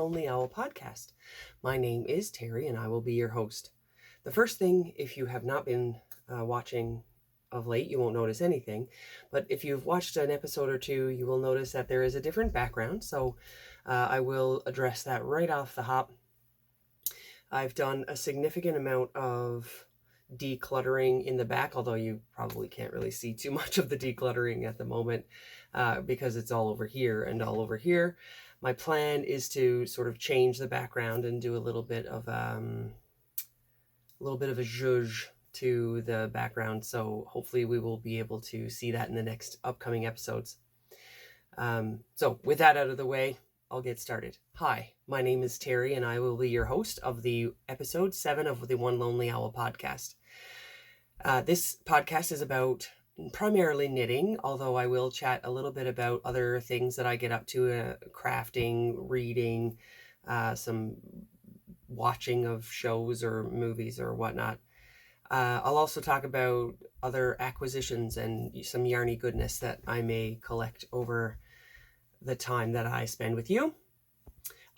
Lonely Owl podcast. My name is Terry and I will be your host. The first thing, if you have not been watching of late, you won't notice anything, but if you've watched an episode or two, you will notice that there is a different background, so I will address that right off the hop. I've done a significant amount of decluttering in the back, although you probably can't really see too much of the decluttering at the moment because it's all over here and all over here. My plan is to sort of change the background and do a little bit of a zhuzh to the background, so hopefully we will be able to see that in the next upcoming episodes. So with that out of the way, I'll get started. Hi, my name is Terry and I will be your host of the episode 7 of the One Lonely Owl podcast. This podcast is about primarily knitting, although I will chat a little bit about other things that I get up to, crafting, reading, some watching of shows or movies or whatnot. I'll also talk about other acquisitions and some yarny goodness that I may collect over the time that I spend with you.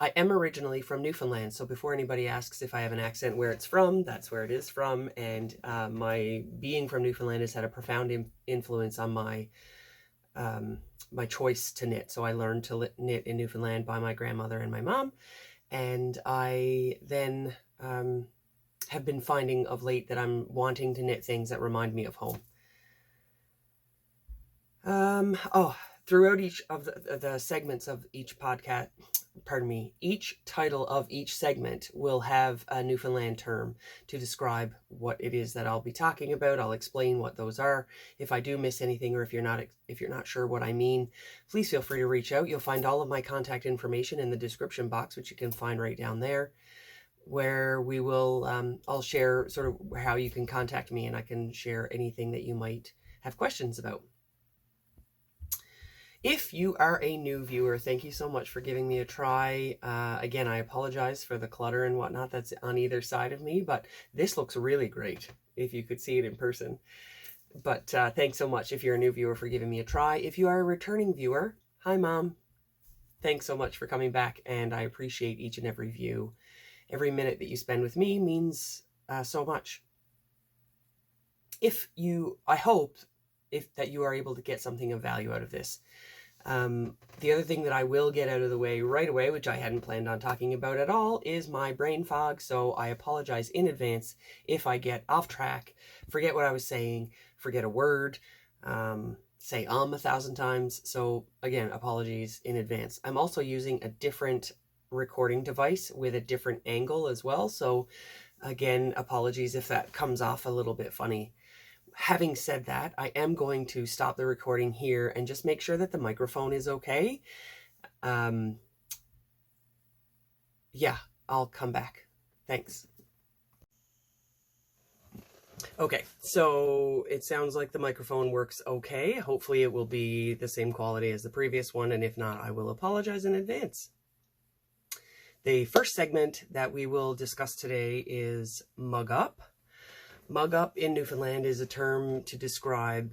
I am originally from Newfoundland, so before anybody asks if I have an accent where it's from, that's where it is from, and my being from Newfoundland has had a profound influence on my my choice to knit. So I learned to knit in Newfoundland by my grandmother and my mom, and I then have been finding of late that I'm wanting to knit things that remind me of home. Throughout each of the segments of each podcast, each title of each segment will have a Newfoundland term to describe what it is that I'll be talking about. I'll explain what those are. If I do miss anything, or if you're not sure what I mean, please feel free to reach out. You'll find all of my contact information in the description box, which you can find right down there, where we will I'll share sort of how you can contact me, and I can share anything that you might have questions about. If you are a new viewer, thank you so much for giving me a try. Again, I apologize for the clutter and whatnot that's on either side of me, but this looks really great if you could see it in person. But thanks so much if you're a new viewer for giving me a try. If you are a returning viewer, hi Mom. Thanks so much for coming back, and I appreciate each and every view. Every minute that you spend with me means so much. I hope that you are able to get something of value out of this. The other thing that I will get out of the way right away, which I hadn't planned on talking about at all, is my brain fog. So I apologize in advance if I get off track, forget what I was saying, forget a word, say 1,000 times. So again, apologies in advance. I'm also using a different recording device with a different angle as well. So again, apologies if that comes off a little bit funny. Having said that, I am going to stop the recording here and just make sure that the microphone is okay. Yeah, I'll come back. Thanks. Okay, so it sounds like the microphone works okay. Hopefully it will be the same quality as the previous one, and if not, I will apologize in advance. The first segment that we will discuss today is mug up. Mug up in Newfoundland is a term to describe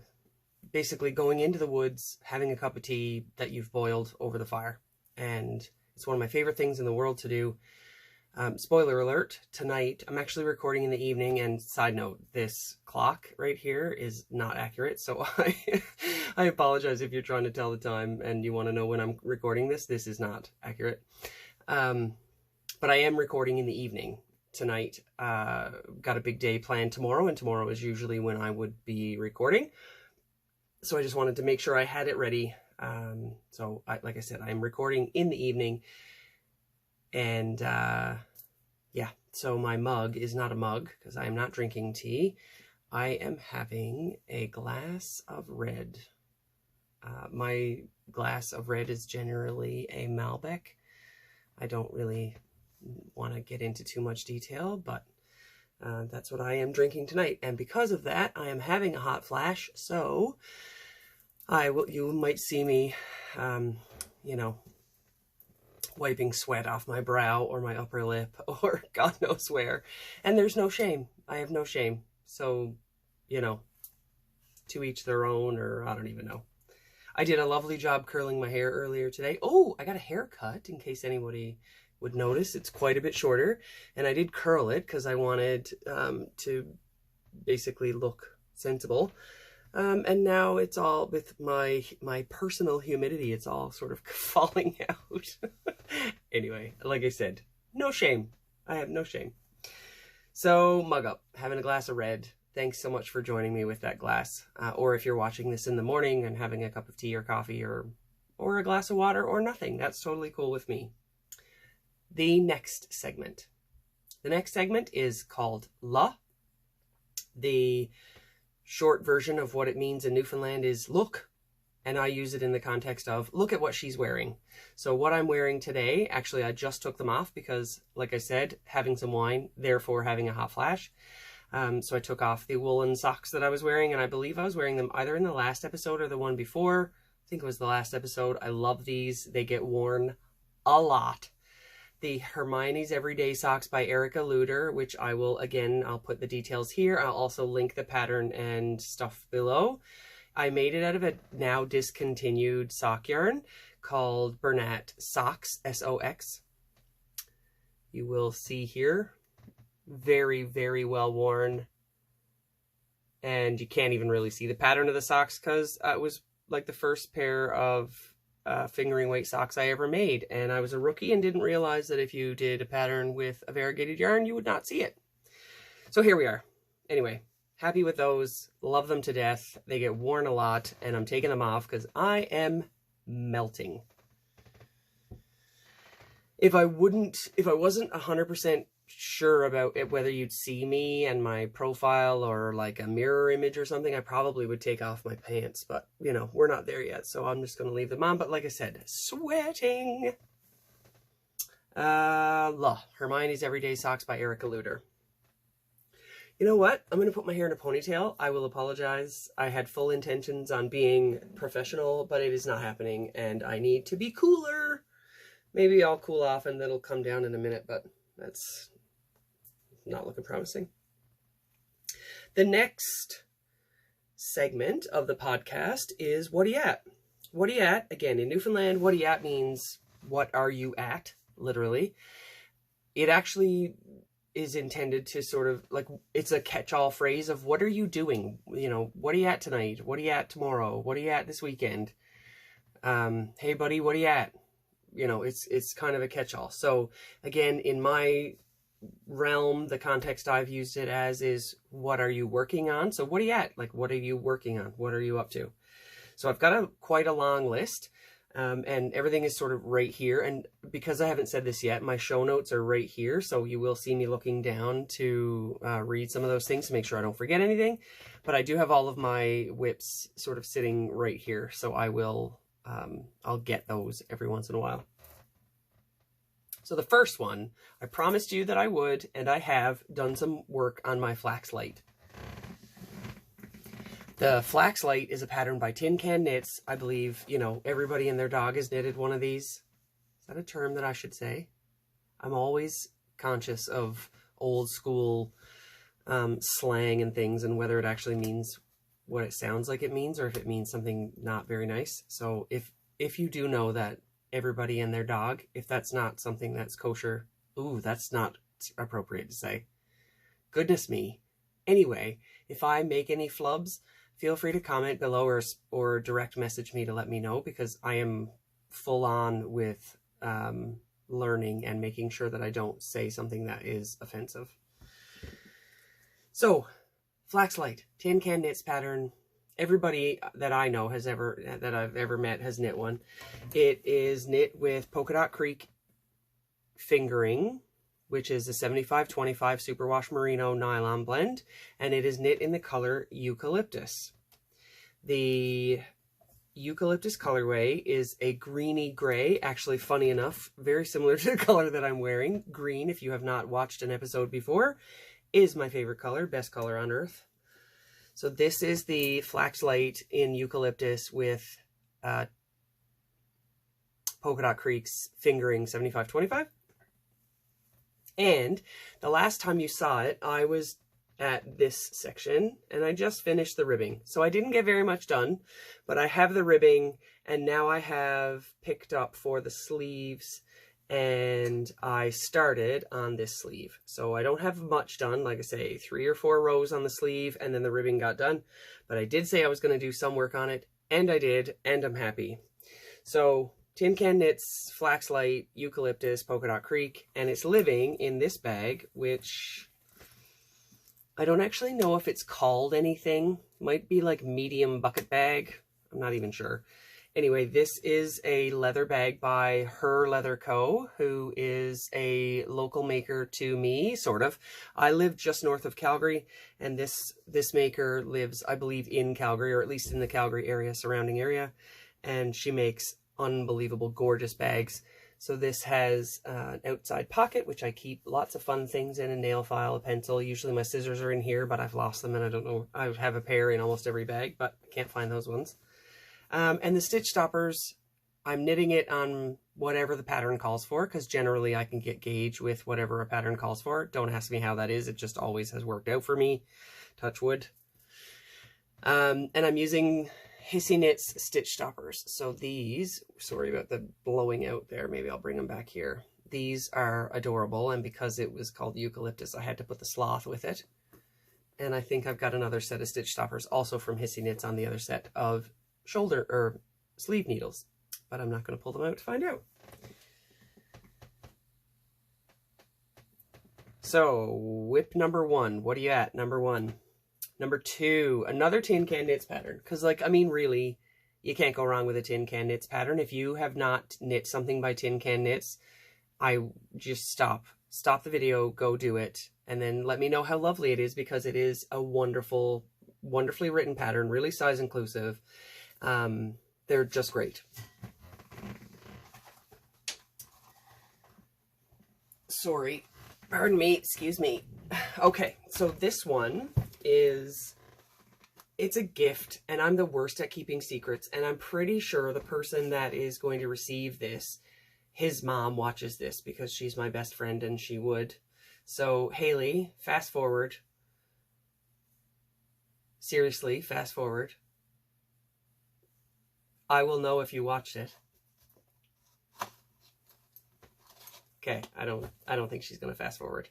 basically going into the woods, having a cup of tea that you've boiled over the fire. And it's one of my favorite things in the world to do. Spoiler alert, tonight, I'm actually recording in the evening, and side note, this clock right here is not accurate. So I apologize if you're trying to tell the time and you want to know when I'm recording this. This is not accurate. But I am recording in the evening tonight. Got a big day planned tomorrow, and tomorrow is usually when I would be recording. So I just wanted to make sure I had it ready. Like I said, I'm recording in the evening, and yeah, so my mug is not a mug because I am not drinking tea. I am having a glass of red. My glass of red is generally a Malbec. I don't really want to get into too much detail, but that's what I am drinking tonight. And because of that, I am having a hot flash. So you might see me, wiping sweat off my brow or my upper lip or God knows where. And there's no shame. I have no shame. So, to each their own, or I don't even know. I did a lovely job curling my hair earlier today. Oh, I got a haircut in case anybody would notice it's quite a bit shorter, and I did curl it because I wanted to basically look sensible. And now it's all with my personal humidity, it's all sort of falling out. Anyway, like I said, no shame. I have no shame. So mug up, having a glass of red. Thanks so much for joining me with that glass. Or if you're watching this in the morning and having a cup of tea or coffee or a glass of water or nothing, that's totally cool with me. The next segment. The next segment is called La. The short version of what it means in Newfoundland is look, and I use it in the context of look at what she's wearing. So what I'm wearing today, actually I just took them off because, like I said, having some wine, therefore having a hot flash. So I took off the woolen socks that I was wearing, and I believe I was wearing them either in the last episode or the one before. I think it was the last episode. I love these. They get worn a lot. The Hermione's Everyday Socks by Erica Lueder, which I will, again, I'll put the details here. I'll also link the pattern and stuff below. I made it out of a now discontinued sock yarn called Bernat Sox, S-O-X. You will see here, very, very well worn. And you can't even really see the pattern of the socks because it was like the first pair of fingering weight socks I ever made, and I was a rookie and didn't realize that if you did a pattern with a variegated yarn you would not see it. So here we are. Anyway, happy with those, love them to death. They get worn a lot, and I'm taking them off because I am melting. If I wasn't 100% sure about it, whether you'd see me and my profile or like a mirror image or something, I probably would take off my pants, but you know, we're not there yet, so I'm just going to leave them on. But like I said, sweating. Hermione's Everyday Socks by Erica Lueder. You know what? I'm going to put my hair in a ponytail. I will apologize. I had full intentions on being professional, but it is not happening, and I need to be cooler. Maybe I'll cool off and it'll come down in a minute, but that's not looking promising. The next segment of the podcast is Whatta Ya At? Whatta Ya At? Again, in Newfoundland, Whatta Ya At means what are you at, literally. It actually is intended to sort of, like, it's a catch-all phrase of what are you doing? You know, what are you at tonight? What are you at tomorrow? What are you at this weekend? Hey buddy, what are you at? You know, it's kind of a catch-all. So again, in my realm, the context I've used it as is what are you working on? So what are you at? Like, what are you working on? What are you up to? So I've got quite a long list, and everything is sort of right here. And because I haven't said this yet, my show notes are right here. So you will see me looking down to read some of those things to make sure I don't forget anything. But I do have all of my whips sort of sitting right here. So I will, I'll get those every once in a while. So the first one, I promised you that I would, and I have done some work on my Flax light. The Flax light is a pattern by Tin Can Knits. I believe, you know, everybody and their dog has knitted one of these. Is that a term that I should say? I'm always conscious of old school slang and things, and whether it actually means what it sounds like it means, or if it means something not very nice. So if you do know that everybody and their dog, if that's not something that's kosher, ooh, that's not appropriate to say. Goodness me. Anyway, if I make any flubs, feel free to comment below or direct message me to let me know, because I am full on with learning and making sure that I don't say something that is offensive. So, Flax light, Tin Can Knits pattern. Everybody that I know that I've ever met has knit one. It is knit with Polkadot Creek fingering, which is a 75-25 superwash merino nylon blend, and it is knit in the color Eucalyptus. The Eucalyptus colorway is a greeny gray, actually, funny enough, very similar to the color that I'm wearing. Green, if you have not watched an episode before, is my favorite color, best color on earth. So this is the Flax light in Eucalyptus with Polkadot Creek's fingering 75-25. And the last time you saw it, I was at this section and I just finished the ribbing. So I didn't get very much done, but I have the ribbing, and now I have picked up for the sleeves and I started on this sleeve. So I don't have much done, like I say, 3 or 4 rows on the sleeve, and then the ribbing got done. But I did say I was going to do some work on it, and I did, and I'm happy. So Tin Can Knits, Flax Light, Eucalyptus, Polka Dot Creek, and it's living in this bag, which I don't actually know if it's called anything. Might be like medium bucket bag. I'm not even sure. Anyway, this is a leather bag by Her Leather Co., who is a local maker to me, sort of. I live just north of Calgary, and this maker lives, I believe, in Calgary, or at least in the Calgary area, surrounding area, and she makes unbelievable, gorgeous bags. So this has an outside pocket, which I keep lots of fun things in, a nail file, a pencil. Usually my scissors are in here, but I've lost them, and I don't know. I have a pair in almost every bag, but I can't find those ones. And the stitch stoppers, I'm knitting it on whatever the pattern calls for, because generally I can get gauge with whatever a pattern calls for. Don't ask me how that is. It just always has worked out for me. Touch wood. And I'm using Hissy Knits stitch stoppers. So these, sorry about the blowing out there. Maybe I'll bring them back here. These are adorable. And because it was called Eucalyptus, I had to put the sloth with it. And I think I've got another set of stitch stoppers also from Hissy Knits on the other set of shoulder or sleeve needles, but I'm not going to pull them out to find out. So whip number 1, what are you at? Number 1. Number 2, another Tin Can Knits pattern, because like, I mean, really, you can't go wrong with a Tin Can Knits pattern. If you have not knit something by Tin Can Knits, I just stop the video, go do it, and then let me know how lovely it is, because it is a wonderful, wonderfully written pattern, really size inclusive. They're just great. Sorry, pardon me, excuse me. Okay, so this one is, it's a gift, and I'm the worst at keeping secrets, and I'm pretty sure the person that is going to receive this, his mom watches this, because she's my best friend and she would. So Haley, fast forward. Seriously, fast forward. I will know if you watched it. Okay, I don't think she's gonna fast forward.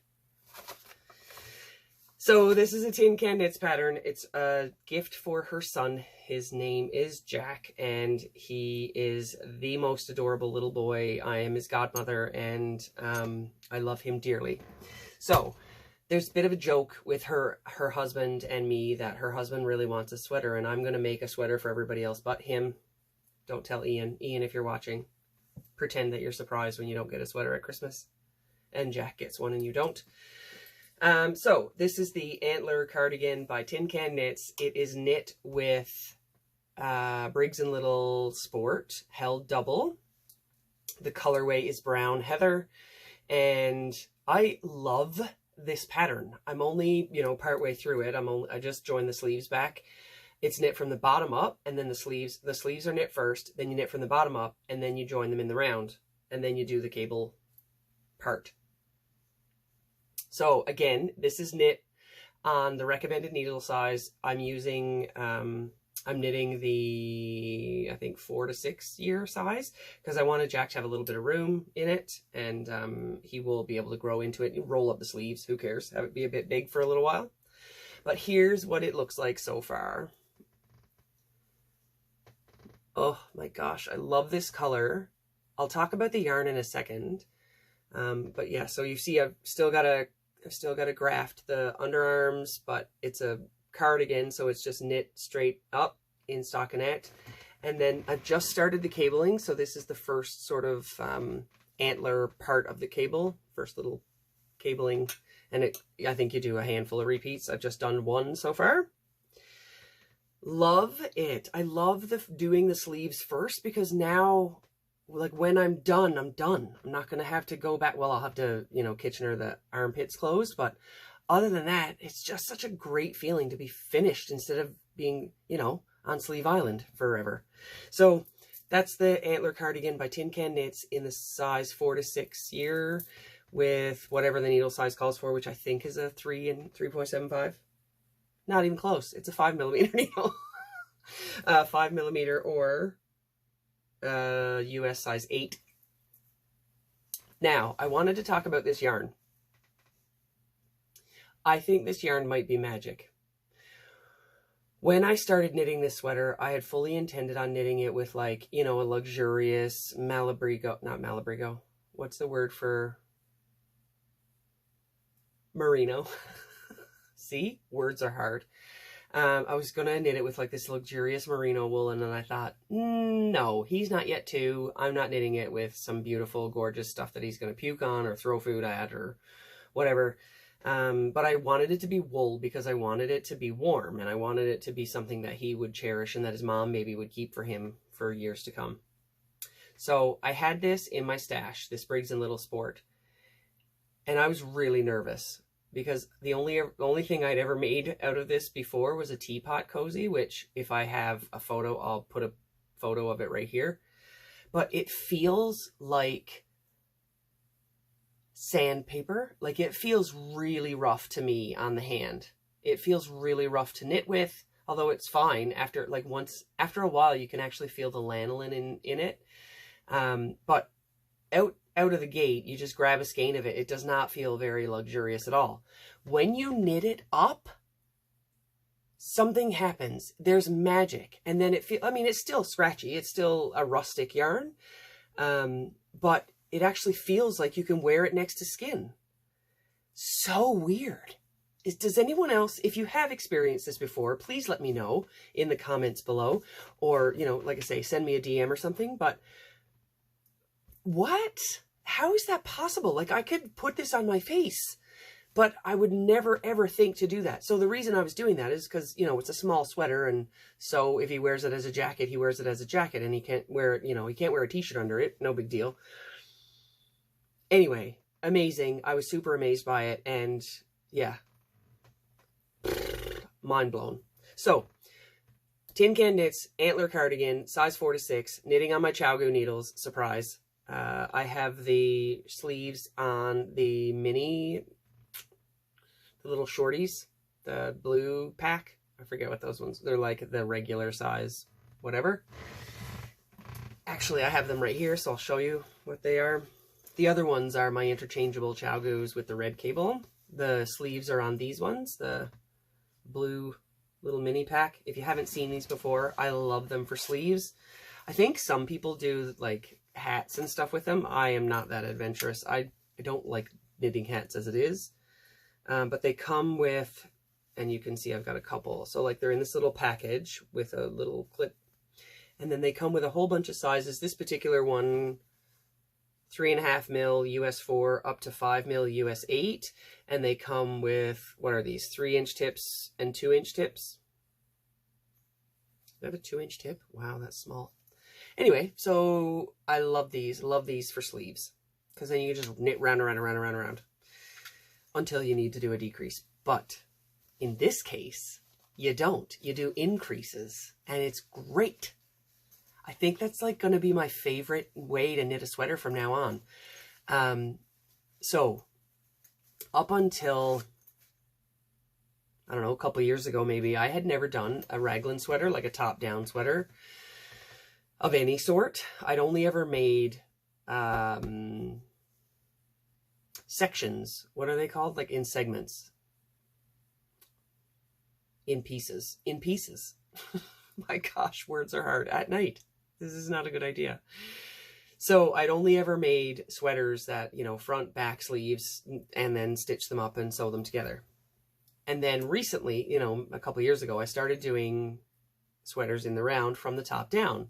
So this is a Tin Can Knits pattern. It's a gift for her son. His name is Jack, and he is the most adorable little boy. I am his godmother, and I love him dearly. So there's a bit of a joke with her husband and me that her husband really wants a sweater, and I'm gonna make a sweater for everybody else but him. Don't tell Ian. Ian, if you're watching, pretend that you're surprised when you don't get a sweater at Christmas. And Jack gets one and you don't. So this is the Antler Cardigan by Tin Can Knits. It is knit with Briggs And Little Sport, held double. The colorway is brown heather. And I love this pattern. I'm only, partway through it. I just joined the sleeves back. It's knit from the bottom up, and then the sleeves are knit first, then you knit from the bottom up, and then you join them in the round, and then you do the cable part. So again, this is knit on the recommended needle size. I'm using, I'm knitting the, I think 4 to 6 year size, because I wanted Jack to have a little bit of room in it, and he will be able to grow into it. You roll up the sleeves, who cares? Have it be a bit big for a little while. But here's what it looks like so far. Oh my gosh, I love this color. I'll talk about the yarn in a second. But yeah, so you see I've still got to graft the underarms, but it's a cardigan, so it's just knit straight up in stockinette. And then I've just started the cabling, so this is the first sort of antler part of the cable, first little cabling, and I think you do a handful of repeats. I've just done 1 so far. Love it. I love doing the sleeves first, because now, like, when I'm done, I'm done. I'm not going to have to go back. Well, I'll have to, Kitchener the armpits closed, but other than that, it's just such a great feeling to be finished instead of being, on Sleeve Island forever. So that's the Antler Cardigan by Tin Can Knits in the size 4 to 6 year with whatever the needle size calls for, which I think is a 3 and 3.75. Not even close. It's a 5mm needle. 5mm or US size 8. Now, I wanted to talk about this yarn. I think this yarn might be magic. When I started knitting this sweater, I had fully intended on knitting it with, like, you know, a luxurious Malabrigo, not Malabrigo. What's the word for merino? See, words are hard. I was going to knit it with like this luxurious merino wool, and then I thought, no, he's not yet 2. I'm not knitting it with some beautiful, gorgeous stuff that he's going to puke on or throw food at or whatever. But I wanted it to be wool because I wanted it to be warm, and I wanted it to be something that he would cherish and that his mom maybe would keep for him for years to come. So I had this in my stash, this Briggs and Little Sport, and I was really nervous because the only thing I'd ever made out of this before was a teapot cozy, which if I have a photo, I'll put a photo of it right here. But it feels like sandpaper. Like, it feels really rough to me on the hand. It feels really rough to knit with, although it's fine after a while you can actually feel the lanolin in it. But out of the gate, you just grab a skein of it. It does not feel very luxurious at all. When you knit it up, something happens. There's magic. And then it's still scratchy. It's still a rustic yarn. But it actually feels like you can wear it next to skin. So weird. Does anyone else, if you have experienced this before, please let me know in the comments below. Or, you know, like I say, send me a DM or something. But what? How is that possible? Like, I could put this on my face, but I would never, ever think to do that. So the reason I was doing that is because, you know, it's a small sweater. And so if he wears it as a jacket, he wears it as a jacket, and he can't wear it, you know, he can't wear a t-shirt under it. No big deal. Anyway, amazing. I was super amazed by it. And yeah, mind blown. So Tin Can Knits, Antler Cardigan, size 4 to 6, knitting on my Chowgoo needles. Surprise. I have the sleeves on the little shorties, the blue pack. I forget what those ones, they're like the regular size, whatever. Actually, I have them right here, so I'll show you what they are. The other ones are my interchangeable Chowgoos with the red cable. The sleeves are on these ones, the blue little mini pack. If you haven't seen these before, I love them for sleeves. I think some people do like hats and stuff with them. I am not that adventurous. I don't like knitting hats as it is. But they come with, and you can see I've got a couple. So like they're in this little package with a little clip. And then they come with a whole bunch of sizes. This particular one, 3.5 mil US 4 up to 5 mil US 8. And they come with, what are these? 3-inch tips and 2-inch tips. Is that a 2-inch tip? Wow, that's small. Anyway, so I love these for sleeves, because then you can just knit round until you need to do a decrease. But in this case, you don't. You do increases, and it's great. I think that's like going to be my favorite way to knit a sweater from now on. So up until, I don't know, a couple years ago maybe, I had never done a raglan sweater, like a top-down sweater of any sort. I'd only ever made sections. What are they called? Like in segments. In pieces. In pieces. My gosh, words are hard. At night. This is not a good idea. So I'd only ever made sweaters that, you know, front, back, sleeves, and then stitch them up and sew them together. And then recently, you know, a couple years ago, I started doing sweaters in the round from the top down.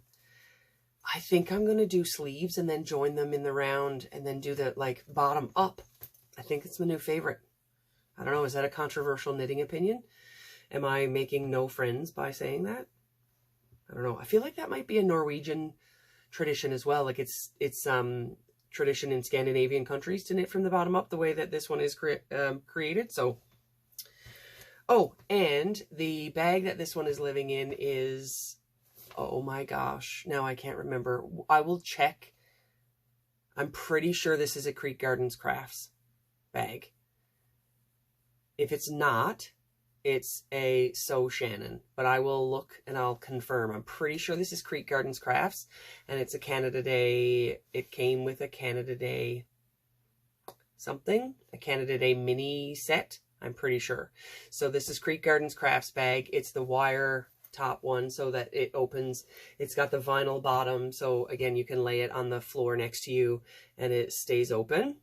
I think I'm going to do sleeves and then join them in the round and then do the like bottom up. I think it's my new favorite. I don't know. Is that a controversial knitting opinion? Am I making no friends by saying that? I don't know. I feel like that might be a Norwegian tradition as well. Like it's tradition in Scandinavian countries to knit from the bottom up the way that this one is created. So, oh, and the bag that this one is living in is, oh my gosh, now I can't remember. I will check. I'm pretty sure this is a Creek Gardens Crafts bag. If it's not, it's a So Shannon, but I will look and I'll confirm. I'm pretty sure this is Creek Gardens Crafts, and it's a Canada Day. It came with a Canada Day something, a Canada Day mini set, I'm pretty sure. So this is Creek Gardens Crafts bag. It's the wire top one so that it opens. It's got the vinyl bottom, so again, you can lay it on the floor next to you and it stays open.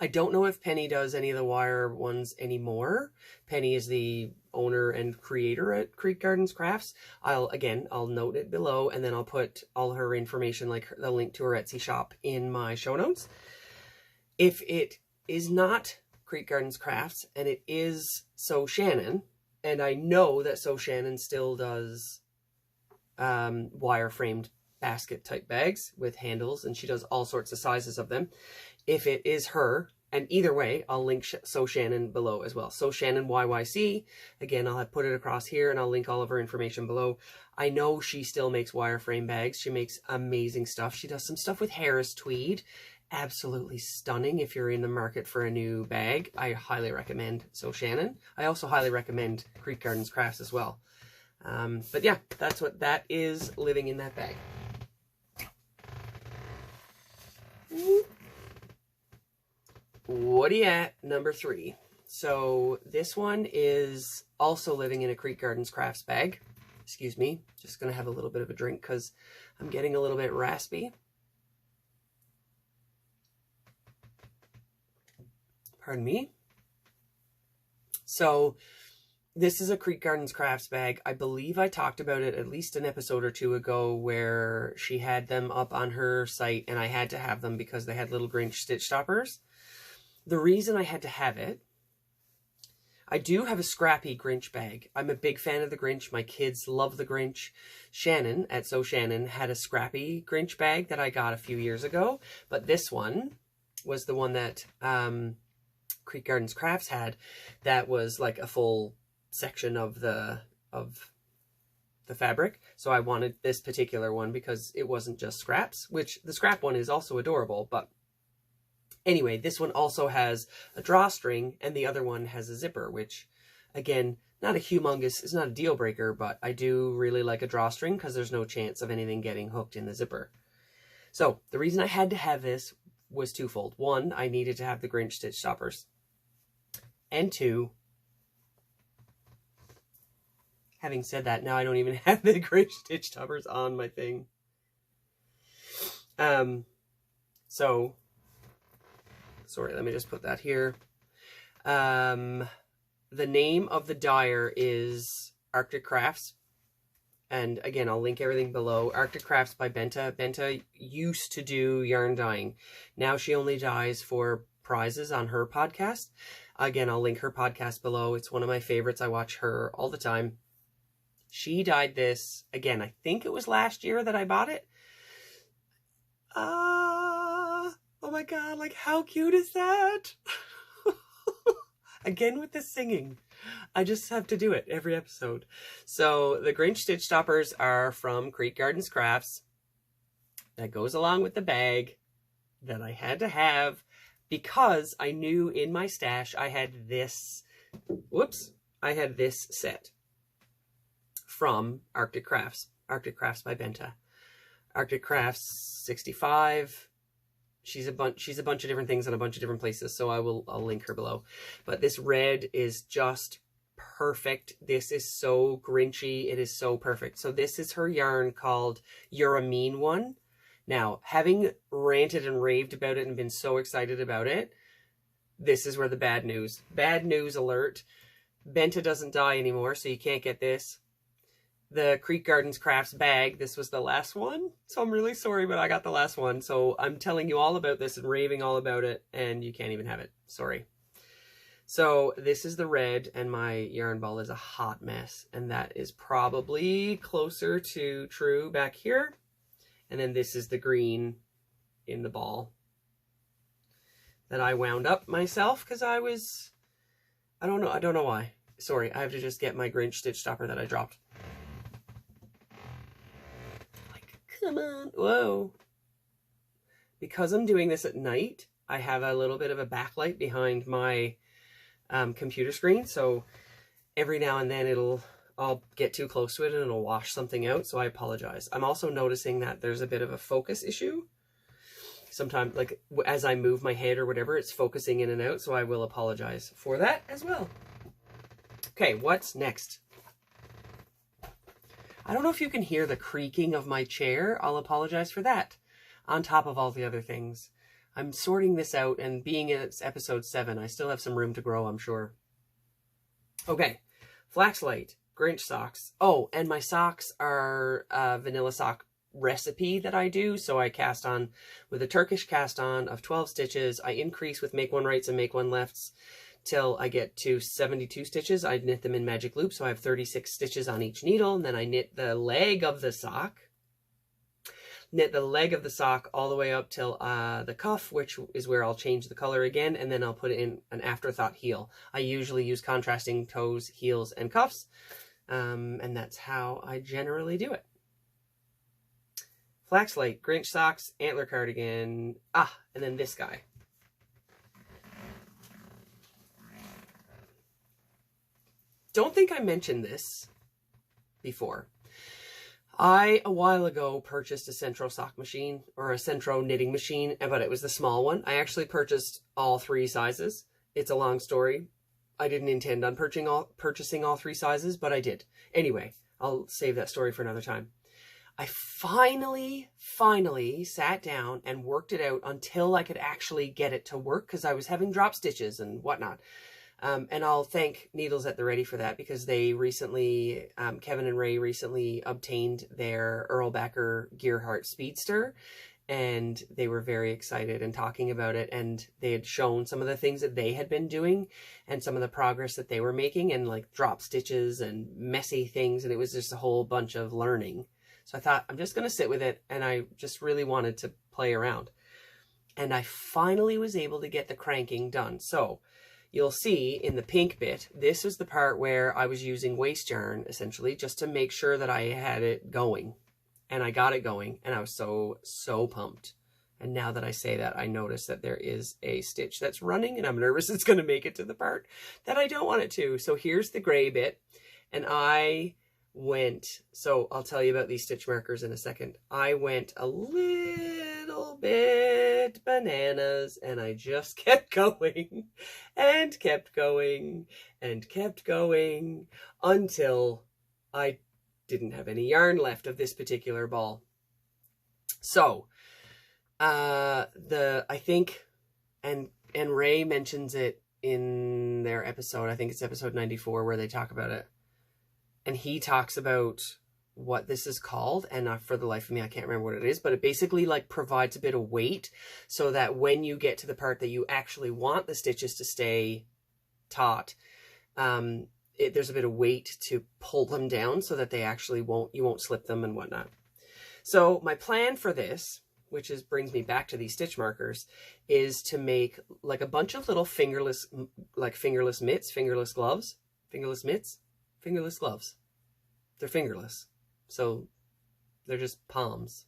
I don't know if Penny does any of the wire ones anymore. Penny is the owner and creator at Creek Gardens Crafts. I'll note it below, and then I'll put all her information, like the link to her Etsy shop, in my show notes. If it is not Creek Gardens Crafts and it is So Shannon, and I know that So Shannon still does wire framed basket type bags with handles, and she does all sorts of sizes of them. If it is her, and either way, I'll link So Shannon below as well. So Shannon YYC, again, I'll have put it across here and I'll link all of her information below. I know she still makes wireframe bags. She makes amazing stuff. She does some stuff with Harris tweed. Absolutely stunning if you're in the market for a new bag. I highly recommend So Shannon. I also highly recommend Creek Gardens Crafts as well. But yeah, that's what that is living in that bag. Whatta Ya At, number 3. So this one is also living in a Creek Gardens Crafts bag. Excuse me, just gonna have a little bit of a drink because I'm getting a little bit raspy. Pardon me. So this is a Creek Gardens Crafts bag. I believe I talked about it at least an episode or 2 ago where she had them up on her site and I had to have them because they had little Grinch stitch stoppers. The reason I had to have it, I do have a scrappy Grinch bag. I'm a big fan of the Grinch. My kids love the Grinch. Shannon at So Shannon had a scrappy Grinch bag that I got a few years ago, but this one was the one that Creek Gardens Crafts had that was like a full section of the fabric. So I wanted this particular one because it wasn't just scraps, which the scrap one is also adorable, but anyway, this one also has a drawstring and the other one has a zipper, which again, not a humongous, it's not a deal breaker, but I do really like a drawstring because there's no chance of anything getting hooked in the zipper. So the reason I had to have this was twofold. One, I needed to have the Grinch stitch stoppers. And 2, having said that, now I don't even have the Grinch stitch stoppers on my thing. So, sorry, let me just put that here. The name of the dyer is Arctic Crafts. And again, I'll link everything below. Arctic Crafts by Bente. Bente used to do yarn dyeing. Now she only dyes for prizes on her podcast. Again, I'll link her podcast below. It's one of my favorites. I watch her all the time. She dyed this, again, I think it was last year that I bought it. Oh my God, like how cute is that? Again with the singing. I just have to do it every episode. So the Grinch stitch stoppers are from Creek Gardens Crafts. That goes along with the bag that I had to have because I knew in my stash I had this, I had this set from Arctic Crafts by Bente. Arctic Crafts 65. She's a bunch of different things in a bunch of different places, so I'll link her below. But this red is just perfect. This is so Grinchy. It is so perfect. So this is her yarn called You're a Mean One. Now, having ranted and raved about it and been so excited about it, this is where the bad news alert. Bente doesn't dye anymore, so you can't get this. The Creek Gardens Crafts bag, this was the last one. So I'm really sorry, but I got the last one. So I'm telling you all about this and raving all about it, and you can't even have it. Sorry. So this is the red, and my yarn ball is a hot mess. And that is probably closer to true back here. And then this is the green in the ball that I wound up myself because I don't know why. Sorry, I have to just get my Grinch stitch stopper that I dropped. Come on. Whoa. Because I'm doing this at night, I have a little bit of a backlight behind my computer screen. So every now and then I'll get too close to it and it'll wash something out. So I apologize. I'm also noticing that there's a bit of a focus issue. sometimes, like, as I move my head or whatever, it's focusing in and out, so I will apologize for that as well. Okay, what's next? I don't know if you can hear the creaking of my chair. I'll apologize for that, on top of all the other things. I'm sorting this out, and being it's episode 7, I still have some room to grow, I'm sure. Okay, Flax Light, Grinch socks. Oh, and my socks are vanilla sock recipe that I do. So I cast on with a Turkish cast on of 12 stitches. I increase with make one rights and make one lefts till I get to 72 stitches. I knit them in magic loop, so I have 36 stitches on each needle, and then I knit the leg of the sock. Knit the leg of the sock all the way up till the cuff, which is where I'll change the color again, and then I'll put in an afterthought heel. I usually use contrasting toes, heels, and cuffs, and that's how I generally do it. Flax Light, Grinch socks, Antler Cardigan, and then this guy. Don't think I mentioned this before. I, a while ago, purchased a Centro sock machine, or a Centro knitting machine, but it was the small one. I actually purchased all 3 sizes. It's a long story. I didn't intend on purchasing all 3 sizes, but I did. Anyway, I'll save that story for another time. I finally sat down and worked it out until I could actually get it to work, because I was having drop stitches and whatnot. And I'll thank Needles at the Ready for that, because they recently, Kevin and Ray recently obtained their Erlbacher Gearhart Speedster, and they were very excited and talking about it, and they had shown some of the things that they had been doing and some of the progress that they were making, and like drop stitches and messy things, and it was just a whole bunch of learning. So I thought, I'm just going to sit with it, and I just really wanted to play around. And I finally was able to get the cranking done. So you'll see in the pink bit, this is the part where I was using waste yarn, essentially, just to make sure that I had it going. And I got it going, and I was so pumped. And now that I say that, I notice that there is a stitch that's running, and I'm nervous it's going to make it to the part that I don't want it to. So here's the gray bit, and I went, so I'll tell you about these stitch markers in a second. I went a little bit bananas, and I just kept going and kept going and kept going until I didn't have any yarn left of this particular ball. So I think, and Ray mentions it in their episode, I think it's episode 94, where they talk about it. And he talks about what this is called, and for the life of me, I can't remember what it is, but it basically like provides a bit of weight so that when you get to the part that you actually want the stitches to stay taut, there's a bit of weight to pull them down so that they actually you won't slip them and whatnot. So my plan for this, which brings me back to these stitch markers, is to make like a bunch of little fingerless mitts, fingerless gloves, fingerless mitts, fingerless gloves. They're fingerless, so they're just palms.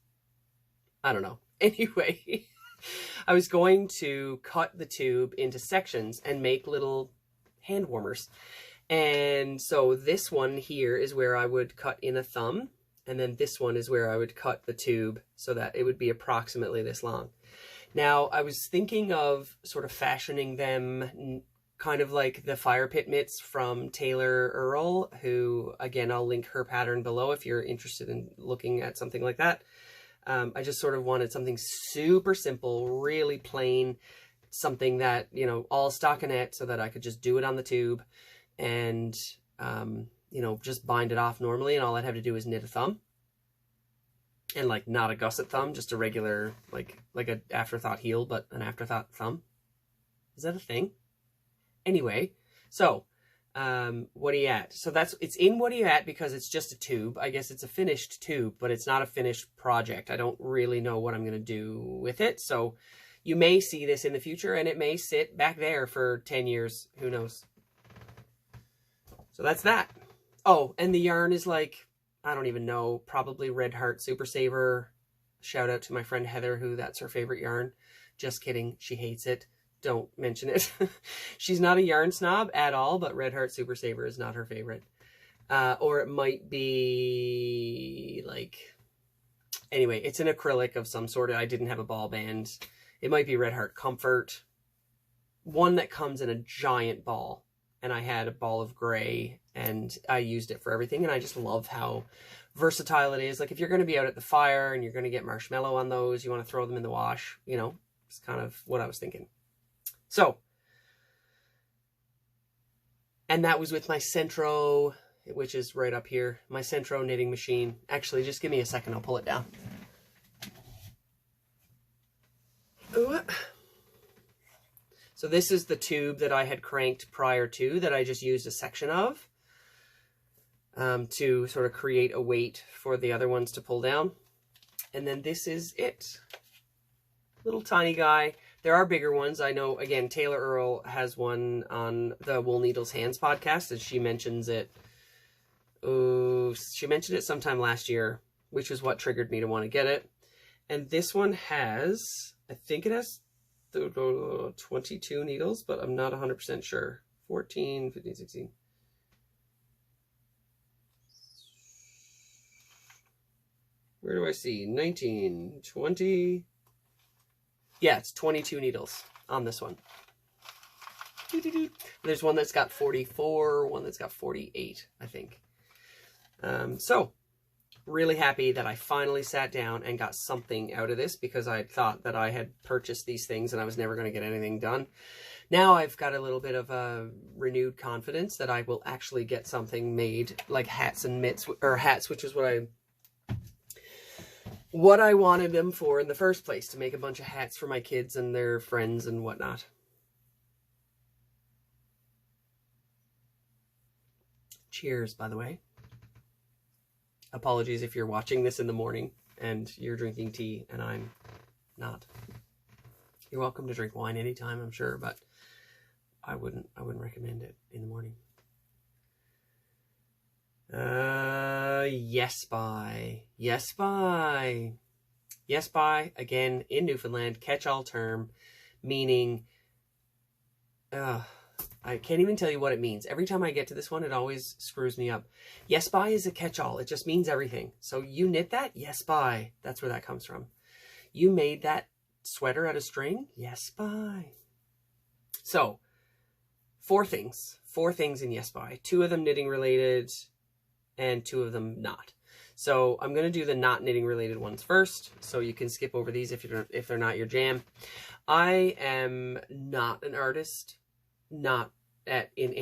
I don't know. Anyway, I was going to cut the tube into sections and make little hand warmers. And so this one here is where I would cut in a thumb, and then this one is where I would cut the tube so that it would be approximately this long. Now, I was thinking of sort of fashioning them kind of like the Firepit mitts from Taylor Earl, who, again, I'll link her pattern below if you're interested in looking at something like that. I just sort of wanted something super simple, really plain, something that, you know, all stockinette so that I could just do it on the tube and, you know, just bind it off normally, and all I'd have to do is knit a thumb. And like not a gusset thumb, just a regular, like an afterthought heel, but an afterthought thumb. Is that a thing? Anyway, so Whatta Ya At? So it's in Whatta Ya At because it's just a tube. I guess it's a finished tube, but it's not a finished project. I don't really know what I'm going to do with it. So you may see this in the future, and it may sit back there for 10 years. Who knows? So that's that. Oh, and the yarn is like, I don't even know, probably Redart Super Saver. Shout out to my friend Heather, who that's her favorite yarn. Just kidding. She hates it. Don't mention it. She's not a yarn snob at all, but Redart Super Saver is not her favorite. Or it might be like Anyway, it's an acrylic of some sort. I didn't have a ball band. It might be Redart Comfort. One that comes in a giant ball. And I had a ball of gray, and I used it for everything. And I just love how versatile it is. Like, if you're going to be out at the fire and you're going to get marshmallow on those, you want to throw them in the wash, you know, it's kind of what I was thinking. So, and that was with my Centro, which is right up here, my Centro knitting machine. Actually, just give me a second, I'll pull it down. Ooh. So this is the tube that I had cranked prior to, that I just used a section of to sort of create a weight for the other ones to pull down. And then this is it. Little tiny guy. There are bigger ones. I know, again, Taylor Earl has one on the Wool Needles Hands podcast, and she mentions it. She mentioned it sometime last year, which is what triggered me to want to get it. And this one has, I think it has 22 needles, but I'm not 100% sure. 14, 15, 16. Where do I see? 19, 20. Yeah, it's 22 needles on this one. There's one that's got 44, one that's got 48, I think. So, really happy that I finally sat down and got something out of this, because I thought that I had purchased these things and I was never going to get anything done. Now I've got a little bit of a renewed confidence that I will actually get something made, like hats and mitts, or hats, which is what I wanted them for in the first place, to make a bunch of hats for my kids and their friends and whatnot. Cheers, by the way. Apologies if you're watching this in the morning and you're drinking tea and I'm not. You're welcome to drink wine anytime, I'm sure, but I wouldn't recommend it in the morning. Yes buy. Yes buy. Yes buy, again, in Newfoundland, catch-all term, meaning, I can't even tell you what it means. Every time I get to this one, it always screws me up. Yes buy is a catch-all. It just means everything. So you knit that? Yes buy. That's where that comes from. You made that sweater out of string? Yes buy. So, 4 things. 4 things in yes buy. 2 of them knitting related and 2 of them not. So I'm going to do the not knitting related ones first, so you can skip over these if they're not your jam. I am not an artist, not in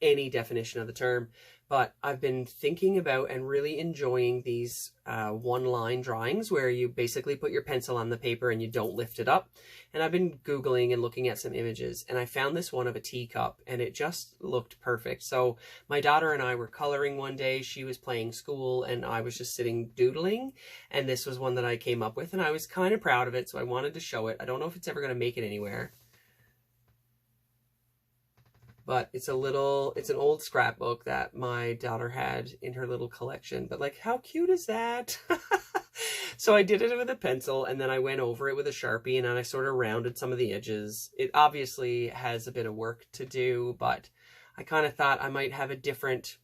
any definition of the term, but I've been thinking about and really enjoying these one-line drawings where you basically put your pencil on the paper and you don't lift it up. And I've been Googling and looking at some images, and I found this one of a teacup, and it just looked perfect. So my daughter and I were coloring one day. She was playing school, and I was just sitting doodling, and this was one that I came up with, and I was kind of proud of it, so I wanted to show it. I don't know if it's ever going to make it anywhere, but it's an old scrapbook that my daughter had in her little collection. But like, how cute is that? So I did it with a pencil, and then I went over it with a Sharpie, and then I sort of rounded some of the edges. It obviously has a bit of work to do, but I kind of thought I might have a different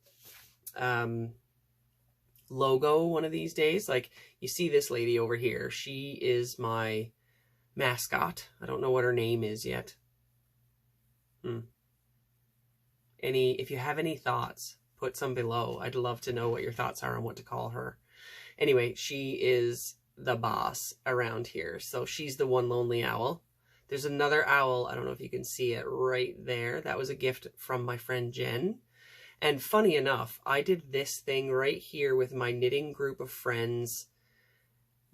logo one of these days. Like, you see this lady over here. She is my mascot. I don't know what her name is yet. If you have any thoughts, put some below. I'd love to know what your thoughts are on what to call her. Anyway, she is the boss around here. So she's the one lonely owl. There's another owl. I don't know if you can see it right there. That was a gift from my friend Jen. And funny enough, I did this thing right here with my knitting group of friends.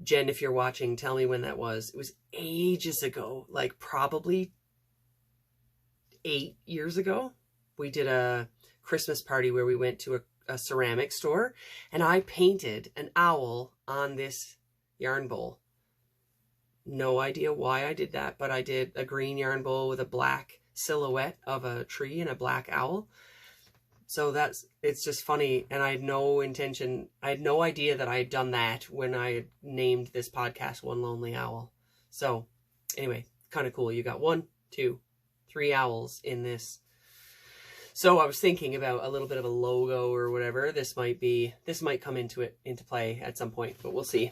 Jen, if you're watching, tell me when that was. It was ages ago, like probably 8 years ago. We did a Christmas party where we went to a ceramic store, and I painted an owl on this yarn bowl. No idea why I did that, but I did a green yarn bowl with a black silhouette of a tree and a black owl. So it's just funny, and I had no intention, I had no idea that I had done that when I had named this podcast One Lonely Owl. So anyway, kind of cool. You got 1, 2, 3 owls in this. So I was thinking about a little bit of a logo or whatever. This might come into play at some point, but we'll see.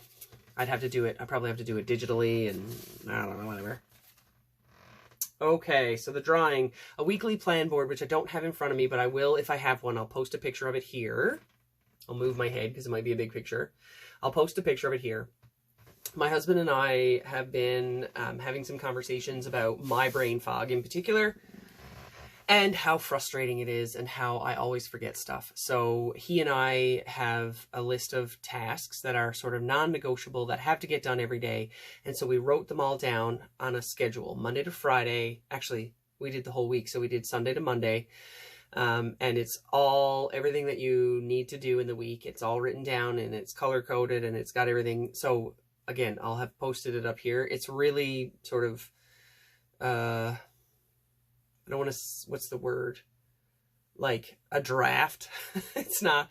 I'd have to do it. I probably have to do it digitally and I don't know, whatever. Okay, so the drawing, a weekly plan board, which I don't have in front of me, but I will if I have one. I'll post a picture of it here. I'll move my head because it might be a big picture. I'll post a picture of it here. My husband and I have been having some conversations about my brain fog in particular and how frustrating it is and how I always forget stuff. So he and I have a list of tasks that are sort of non-negotiable that have to get done every day. And so we wrote them all down on a schedule, Monday to Friday. Actually, we did the whole week. So we did Sunday to Monday. And it's all, everything that you need to do in the week. It's all written down and it's color coded and it's got everything. So again, I'll have posted it up here. It's really sort of, I don't want to, what's the word? Like a draft. It's not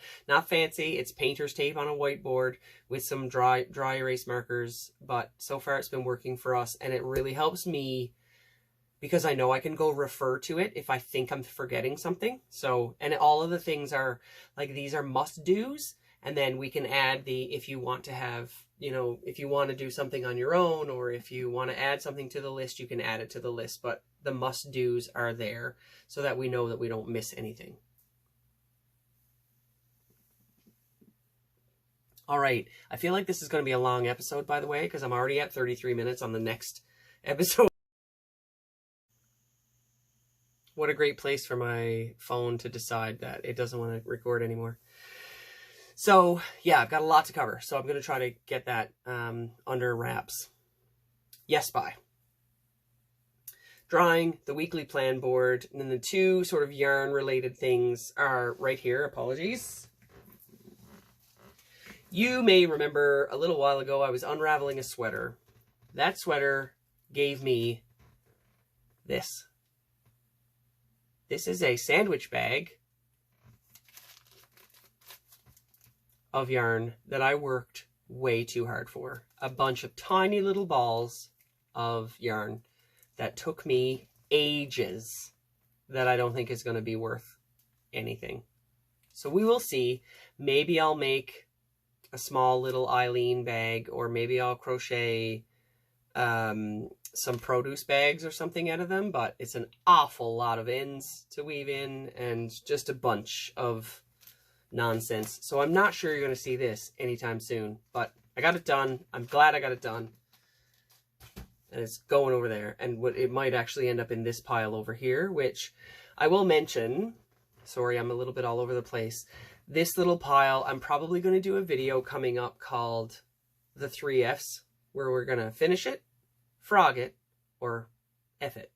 fancy. It's painter's tape on a whiteboard with some dry erase markers. But so far it's been working for us. And it really helps me because I know I can go refer to it if I think I'm forgetting something. So, and all of the things are like, these are must do's. And then we can add the, if you want to have, you know, if you want to do something on your own, or if you want to add something to the list, you can add it to the list. But the must do's are there so that we know that we don't miss anything. All right. I feel like this is going to be a long episode, by the way, because I'm already at 33 minutes on the next episode. What a great place for my phone to decide that it doesn't want to record anymore. So yeah, I've got a lot to cover. So I'm going to try to get that under wraps. Yes, bye. Drawing, the weekly plan board, and then the two sort of yarn related things are right here. Apologies. You may remember a little while ago, I was unraveling a sweater. That sweater gave me this. This is a sandwich bag of yarn that I worked way too hard for. A bunch of tiny little balls of yarn that took me ages that I don't think is going to be worth anything. So we will see. Maybe I'll make a small little Eileen bag, or maybe I'll crochet some produce bags or something out of them, but it's an awful lot of ends to weave in and just a bunch of nonsense. So I'm not sure you're going to see this anytime soon, but I got it done. I'm glad I got it done. And it's going over there. And it might actually end up in this pile over here, which I will mention. Sorry, I'm a little bit all over the place. This little pile, I'm probably going to do a video coming up called the 3 F's, where we're going to finish it, frog it, or F it,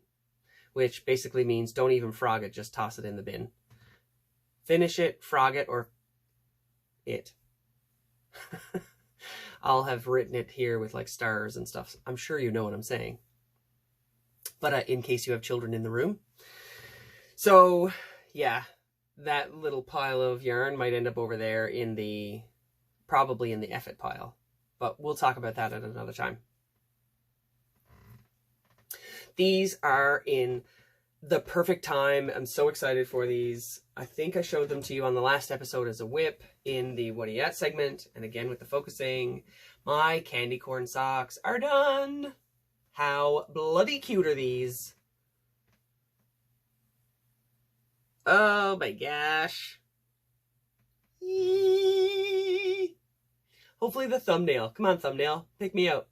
which basically means don't even frog it, just toss it in the bin. Finish it, frog it, or it. I'll have written it here with like stars and stuff. I'm sure you know what I'm saying. But in case you have children in the room. So yeah, that little pile of yarn might end up over there in the, probably in the F it pile. But we'll talk about that at another time. These are in the perfect time. I'm so excited for these. I think I showed them to you on the last episode as a whip in the Whatta Ya At segment. And again with the focusing. My candy corn socks are done. How bloody cute are these? Oh my gosh. Eee. Hopefully the thumbnail. Come on, thumbnail. Pick me out.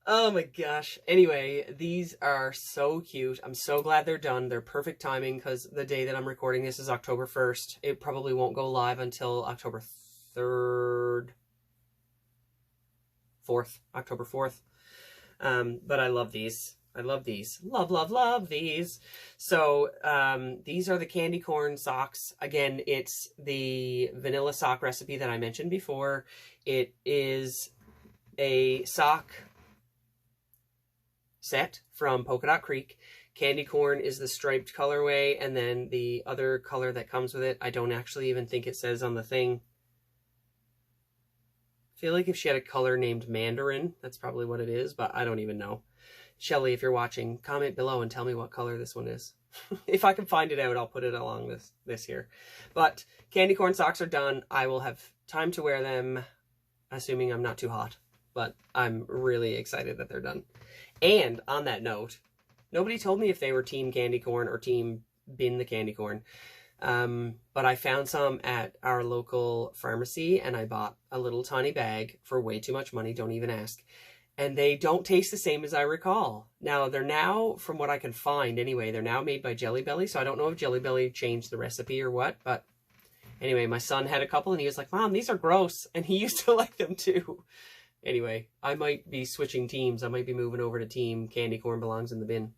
Oh my gosh. Anyway, these are so cute. I'm so glad they're done. They're perfect timing because the day that I'm recording this is October 1st. It probably won't go live until October 3rd. 4th. October 4th. But I love these. I love these. Love, love, love these. So these are the candy corn socks. Again, it's the vanilla sock recipe that I mentioned before. It is a sock set from Polkadot Creek. Candy corn is the striped colorway, and then the other color that comes with it, I don't actually even think it says on the thing. I feel like if she had a color named Mandarin, that's probably what it is, but I don't even know. Shelly, if you're watching, comment below and tell me what color this one is. If I can find it out, I'll put it along this here. But candy corn socks are done. I will have time to wear them, assuming I'm not too hot. But I'm really excited that they're done. And on that note, nobody told me if they were team candy corn or team bin the candy corn. But I found some at our local pharmacy, and I bought a little tiny bag for way too much money. Don't even ask. And they don't taste the same as I recall. Now, they're now, from what I can find anyway, they're now made by Jelly Belly. So I don't know if Jelly Belly changed the recipe or what. But anyway, my son had a couple and he was like, Mom, these are gross. And he used to like them too. Anyway, I might be switching teams. I might be moving over to team candy corn belongs in the bin.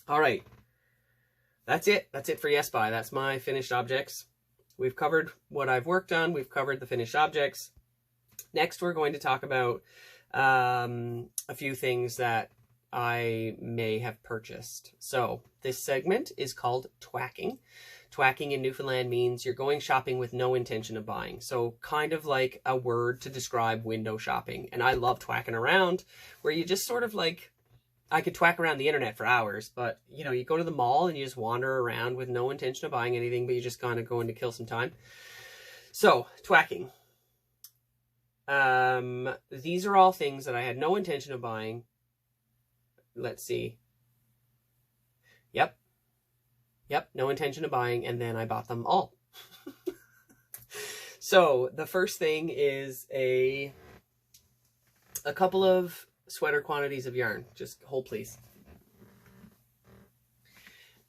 All right. That's it. That's it for Yes Buy. That's my finished objects. We've covered what I've worked on. We've covered the finished objects. Next, we're going to talk about a few things that I may have purchased. So this segment is called Twacking. Twacking in Newfoundland means you're going shopping with no intention of buying. So kind of like a word to describe window shopping. And I love twacking around, where you just sort of like, I could twack around the internet for hours, but you know, you go to the mall and you just wander around with no intention of buying anything, but you're just kind of going to kill some time. So, twacking. These are all things that I had no intention of buying. Let's see. Yep, no intention of buying, and then I bought them all. So, the first thing is a couple of sweater quantities of yarn. Just hold please.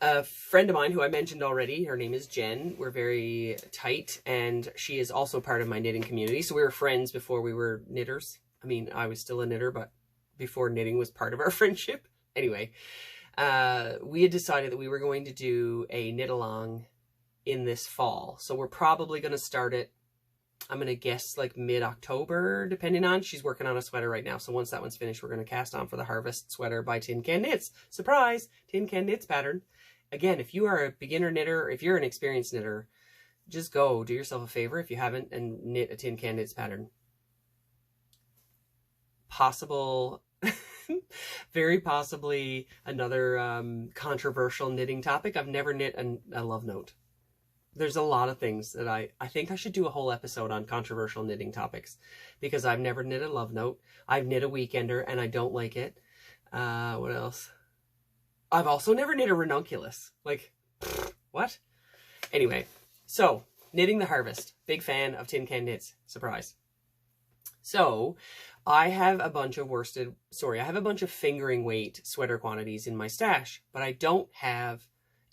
A friend of mine who I mentioned already, her name is Jen. We're very tight, and she is also part of my knitting community. So we were friends before we were knitters. I mean, I was still a knitter, but before knitting was part of our friendship. Anyway, we had decided that we were going to do a knit along in this fall. So we're probably going to start it, I'm going to guess like mid-October, depending on, she's working on a sweater right now. So once that one's finished, we're going to cast on for the Harvest sweater by Tin Can Knits. Surprise! Tin Can Knits pattern. Again, if you are a beginner knitter, if you're an experienced knitter, just go do yourself a favor if you haven't and knit a Tin Can Knits pattern. Possible, very possibly another controversial knitting topic. I've never knit a love note. There's a lot of things that I think I should do a whole episode on controversial knitting topics, because I've never knit a love note. I've knit a weekender and I don't like it. What else? I've also never knit a ranunculus. Like, what? Anyway, so knitting the Harvest. Big fan of Tin Can Knits. Surprise. So I have a bunch of I have a bunch of fingering weight sweater quantities in my stash, but I don't have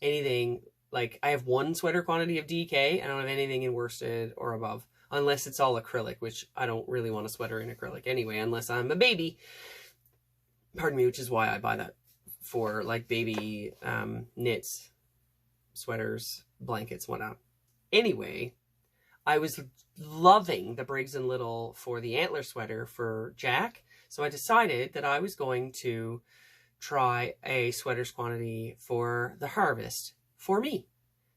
anything. Like, I have one sweater quantity of DK. I don't have anything in worsted or above, unless it's all acrylic, which I don't really want a sweater in acrylic anyway, unless I'm a baby. Pardon me, which is why I buy that for, like, baby knits, sweaters, blankets, whatnot. Anyway, I was loving the Briggs and Little for the Antler sweater for Jack, so I decided that I was going to try a sweaters quantity for the Harvest for me.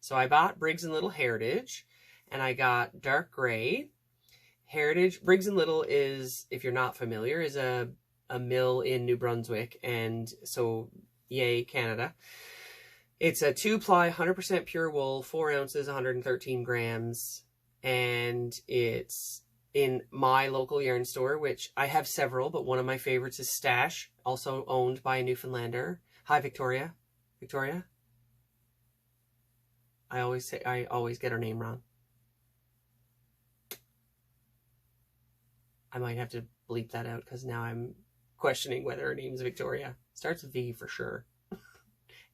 So I bought Briggs and Little Heritage, and I got dark gray. Heritage, Briggs and Little is, if you're not familiar, is a mill in New Brunswick, and so yay Canada. It's a 2-ply, 100% pure wool, 4 ounces, 113 grams, and it's in my local yarn store, which I have several, but one of my favorites is Stash, also owned by a Newfoundlander. Hi, Victoria. Victoria? I always get her name wrong. I might have to bleep that out, because now I'm questioning whether her name's Victoria. Starts with V for sure.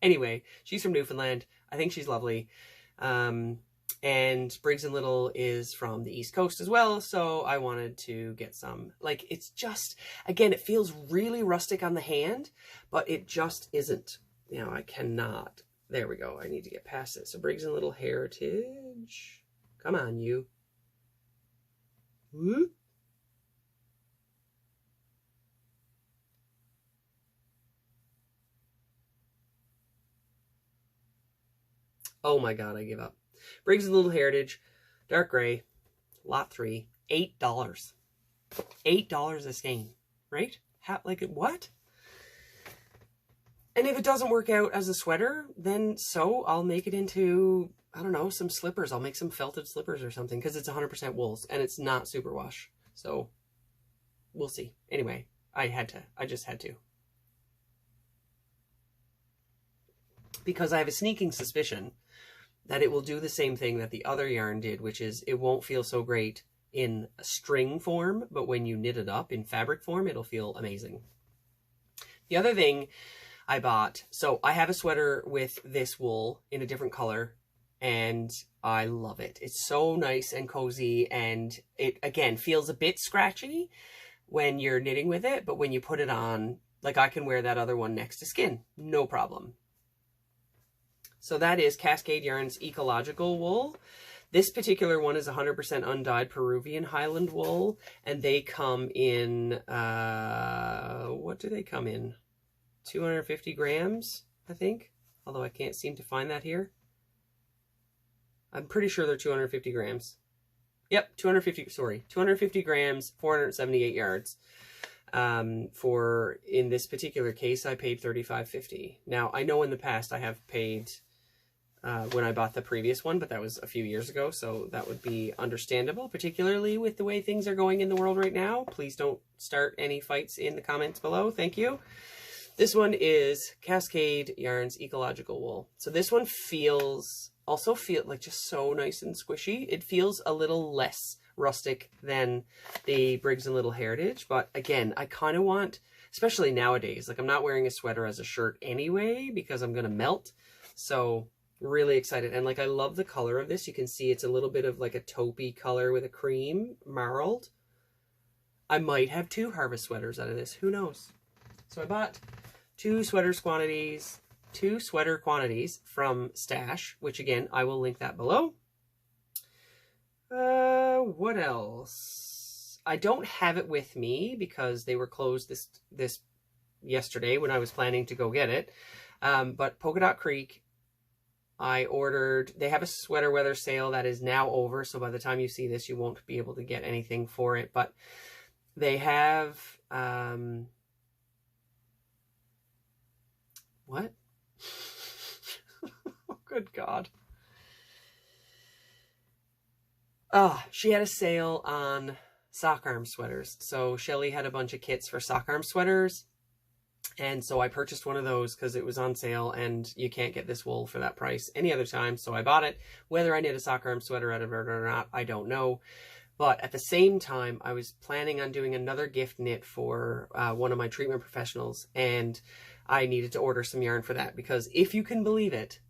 Anyway, she's from Newfoundland. I think she's lovely. And Briggs and Little is from the East Coast as well, so I wanted to get some. Like, it's just, again, it feels really rustic on the hand, but it just isn't. You know, I cannot. There we go. I need to get past it. So Briggs and Little Heritage. Come on, you. Whoop. Oh my God, I give up. Briggs and Little Heritage, dark gray, lot 3, $8. $8 a skein, right? Like, what? And if it doesn't work out as a sweater, then so I'll make it into, I don't know, some slippers. I'll make some felted slippers or something, because it's 100% wools and it's not superwash. So we'll see. Anyway, I just had to. Because I have a sneaking suspicion that it will do the same thing that the other yarn did, which is it won't feel so great in a string form, but when you knit it up in fabric form, it'll feel amazing. The other thing I bought, so I have a sweater with this wool in a different color, and I love it. It's so nice and cozy, and it, again, feels a bit scratchy when you're knitting with it, but when you put it on, like, I can wear that other one next to skin, no problem. So that is Cascade Yarn's Ecological wool. This particular one is 100% undyed Peruvian Highland wool, and they come in, what do they come in? 250 grams, I think, although I can't seem to find that here. I'm pretty sure they're 250 grams. Yep, 250 grams, 478 yards. In this particular case, I paid $35.50. Now, I know in the past I have paid, when I bought the previous one, but that was a few years ago, so that would be understandable, particularly with the way things are going in the world right now. Please don't start any fights in the comments below. Thank you. This one is Cascade Yarn's Ecological wool. So this one also feels like just so nice and squishy. It feels a little less rustic than the Briggs and Little Heritage, but again, I kind of want, especially nowadays, like I'm not wearing a sweater as a shirt anyway because I'm going to melt. So really excited. And like, I love the color of this. You can see it's a little bit of like a taupey color with a cream marled. I might have 2 harvest sweaters out of this. Who knows? So I bought 2 sweater quantities from Stash, which again, I will link that below. What else? I don't have it with me because they were closed this yesterday when I was planning to go get it. But Polkadot Creek, I ordered, they have a sweater weather sale that is now over. So by the time you see this, you won't be able to get anything for it, but they have, what? Oh, good God. She had a sale on sock arm sweaters. So Shelly had a bunch of kits for sock arm sweaters. And so I purchased one of those because it was on sale and you can't get this wool for that price any other time. So I bought it. Whether I knit a sock arm sweater out of it or not, I don't know. But at the same time, I was planning on doing another gift knit for one of my treatment professionals. And I needed to order some yarn for that because if you can believe it,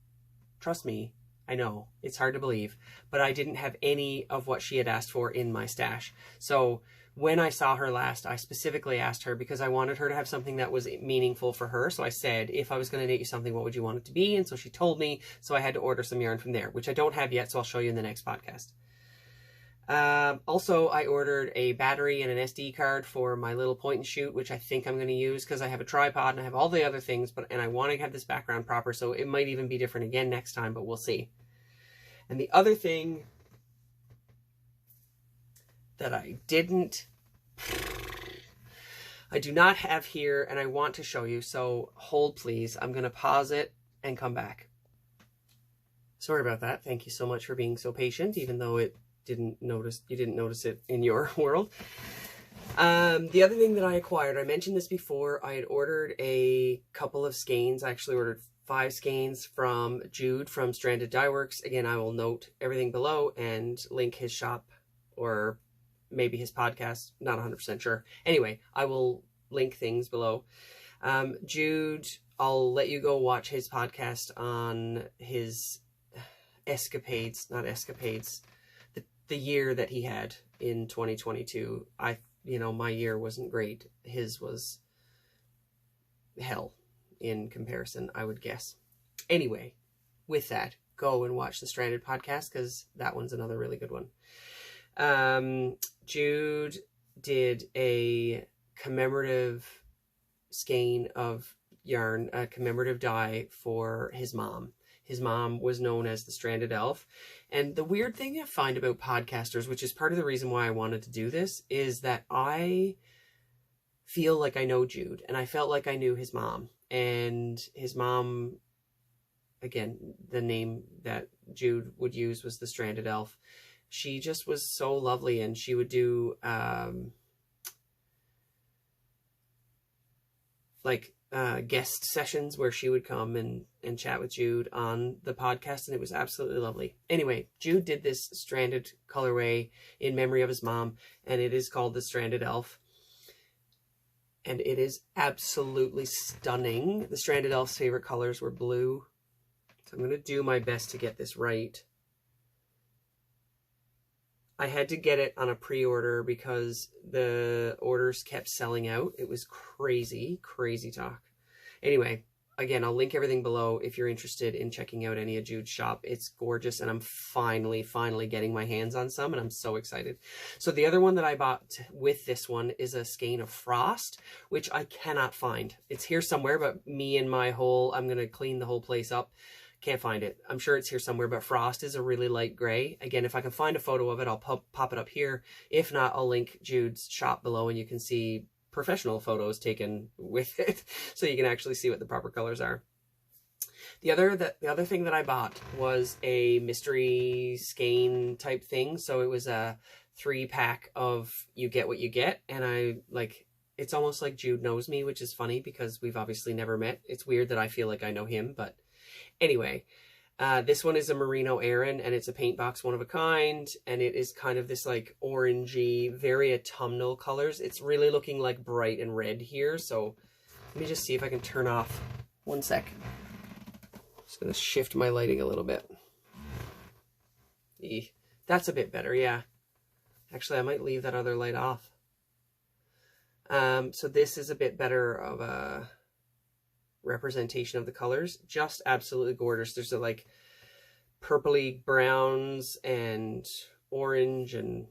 trust me, I know it's hard to believe, but I didn't have any of what she had asked for in my stash. So when I saw her last, I specifically asked her because I wanted her to have something that was meaningful for her. So I said, if I was going to knit you something, what would you want it to be? And so she told me, so I had to order some yarn from there, which I don't have yet. So I'll show you in the next podcast. Also, I ordered a battery and an SD card for my little point and shoot, which I think I'm going to use because I have a tripod and I have all the other things, and I want to have this background proper. So it might even be different again next time, but we'll see. And the other thing that I do not have here and I want to show you. So hold please. I'm going to pause it and come back. Sorry about that. Thank you so much for being so patient, even though you didn't notice it in your world. The other thing that I acquired, I mentioned this before, I had ordered a couple of skeins. I actually ordered 5 skeins from Jude from Stranded Dye Works. Again, I will note everything below and link his shop or maybe his podcast, not 100% sure. Anyway, I will link things below. Jude, I'll let you go watch his podcast on his escapades, not escapades, the year that he had in 2022. My year wasn't great. His was hell in comparison, I would guess. Anyway, with that, go and watch the Stranded podcast because that one's another really good one. Jude did a commemorative skein of yarn, a commemorative dye for his mom. His mom was known as the Stranded Elf. And the weird thing I find about podcasters, which is part of the reason why I wanted to do this, is that I feel like I know Jude, and I felt like I knew his mom. And his mom, again, the name that Jude would use was the Stranded Elf. She just was so lovely, and she would do guest sessions where she would come and chat with Jude on the podcast, and it was absolutely lovely. Anyway, Jude did this stranded colorway in memory of his mom, and it is called the Stranded Elf. And it is absolutely stunning. The Stranded Elf's favorite colors were blue. So I'm going to do my best to get this right. I had to get it on a pre-order because the orders kept selling out. It was crazy, crazy talk. Anyway, again, I'll link everything below if you're interested in checking out any of Jude's shop. It's gorgeous, and I'm finally getting my hands on some, and I'm so excited. So the other one that I bought with this one is a Skain of Frost, which I cannot find. It's here somewhere, but me and my whole, I'm going to clean the whole place up. Can't find it. I'm sure it's here somewhere, but Frost is a really light gray. Again, if I can find a photo of it, I'll pop it up here. If not, I'll link Jude's shop below, and you can see professional photos taken with it, so you can actually see what the proper colors are. The other thing that I bought was a mystery skein type thing. So it was a 3-pack of you get what you get, and it's almost like Jude knows me, which is funny because we've obviously never met. It's weird that I feel like I know him, but anyway, this one is a Merino Aran, and it's a paint box, one of a kind, and it is kind of this like orangey, very autumnal colors. It's really looking like bright and red here. So let me just see if I can turn off. One sec. Just going to shift my lighting a little bit. That's a bit better, yeah. Actually, I might leave that other light off. So this is a bit better of a representation of the colors. Just absolutely gorgeous. There's like purpley browns and orange and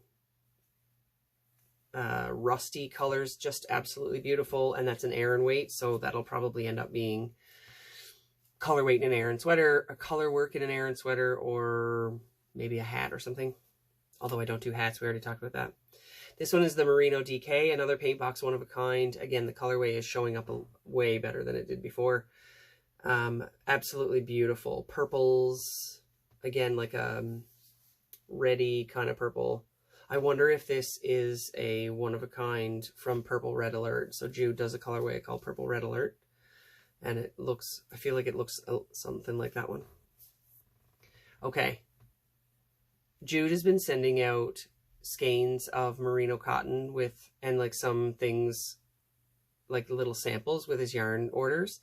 rusty colors, just absolutely beautiful. And that's an Aran weight, so that'll probably end up being color weight in an Aran sweater, a color work in an Aran sweater, or maybe a hat or something. Although I don't do hats, we already talked about that. This one is the Merino DK, another paint box, one of a kind. Again, the colorway is showing up way better than it did before. Absolutely beautiful. Purples, again, like a reddy kind of purple. I wonder if this is a one of a kind from Purple Red Alert. So Jude does a colorway called Purple Red Alert. And it looks, I feel like it looks something like that one. Okay. Jude has been sending out skeins of merino cotton and like some things like little samples with his yarn orders,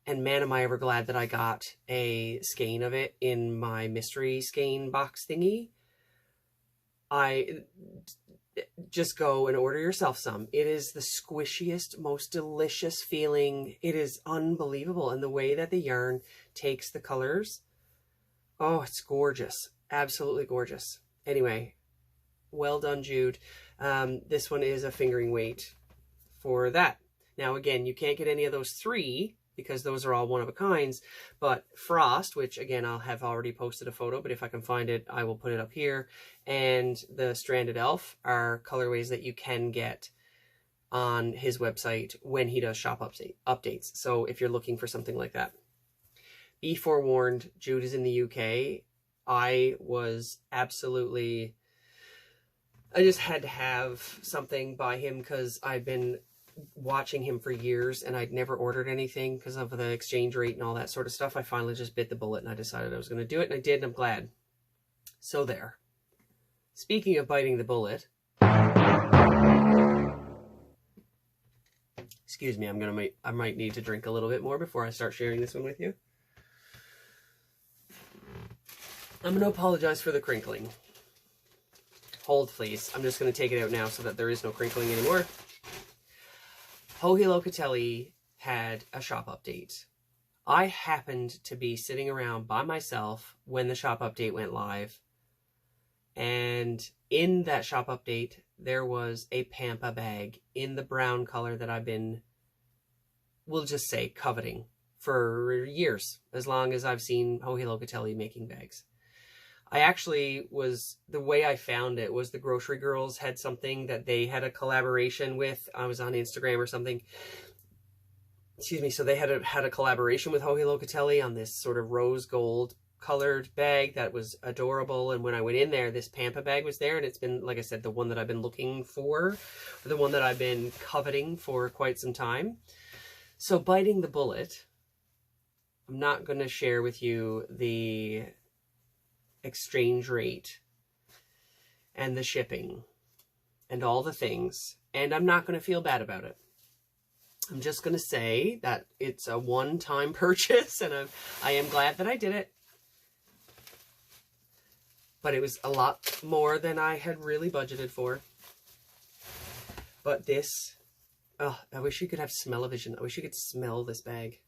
and man am I ever glad that I got a skein of it in my mystery skein box thingy. I just go and order yourself some. It is the squishiest, most delicious feeling. It is unbelievable, and the way that the yarn takes the colors, oh, it's gorgeous. Absolutely gorgeous. Anyway, well done, Jude. This one is a fingering weight for that. Now, again, you can't get any of those 3 because those are all one of a kinds, but Frost, which again, I'll have already posted a photo, but if I can find it, I will put it up here. And the Stranded Elf are colorways that you can get on his website when he does shop updates. So if you're looking for something like that, be forewarned, Jude is in the UK. I just had to have something by him because I've been watching him for years and I'd never ordered anything because of the exchange rate and all that sort of stuff. I finally just bit the bullet and I decided I was going to do it, and I did, and I'm glad. So there. Speaking of biting the bullet, excuse me, I might need to drink a little bit more before I start sharing this one with you. I'm going to apologize for the crinkling. Hold, please. I'm just going to take it out now so that there is no crinkling anymore. Locatelli had a shop update. I happened to be sitting around by myself when the shop update went live. And in that shop update, there was a Pampa bag in the brown color that I've been, we'll just say, coveting for years, as long as I've seen Locatelli making bags. I actually the way I found it was the Grocery Girls had something that they had a collaboration with. I was on Instagram or something. Excuse me. So they had a collaboration with Locatelli on this sort of rose gold colored bag that was adorable. And when I went in there, this Pampa bag was there, and it's been, like I said, the one that I've been looking for, the one that I've been coveting for quite some time. So biting the bullet, I'm not going to share with you the exchange rate and the shipping and all the things, and I'm not going to feel bad about it. I'm just going to say that it's a one-time purchase, and I am glad that I did it. But it was a lot more than I had really budgeted for. But this, oh, I wish you could have smell-o-vision. I wish you could smell this bag.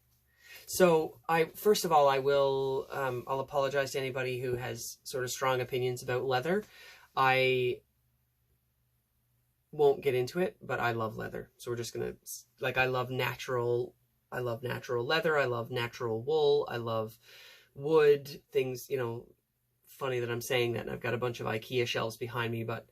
So first of all, I'll apologize to anybody who has sort of strong opinions about leather. I won't get into it, but I love leather. So we're just going to, like, I love natural leather. I love natural wool. I love wood things, you know. Funny that I'm saying that, and I've got a bunch of IKEA shelves behind me, but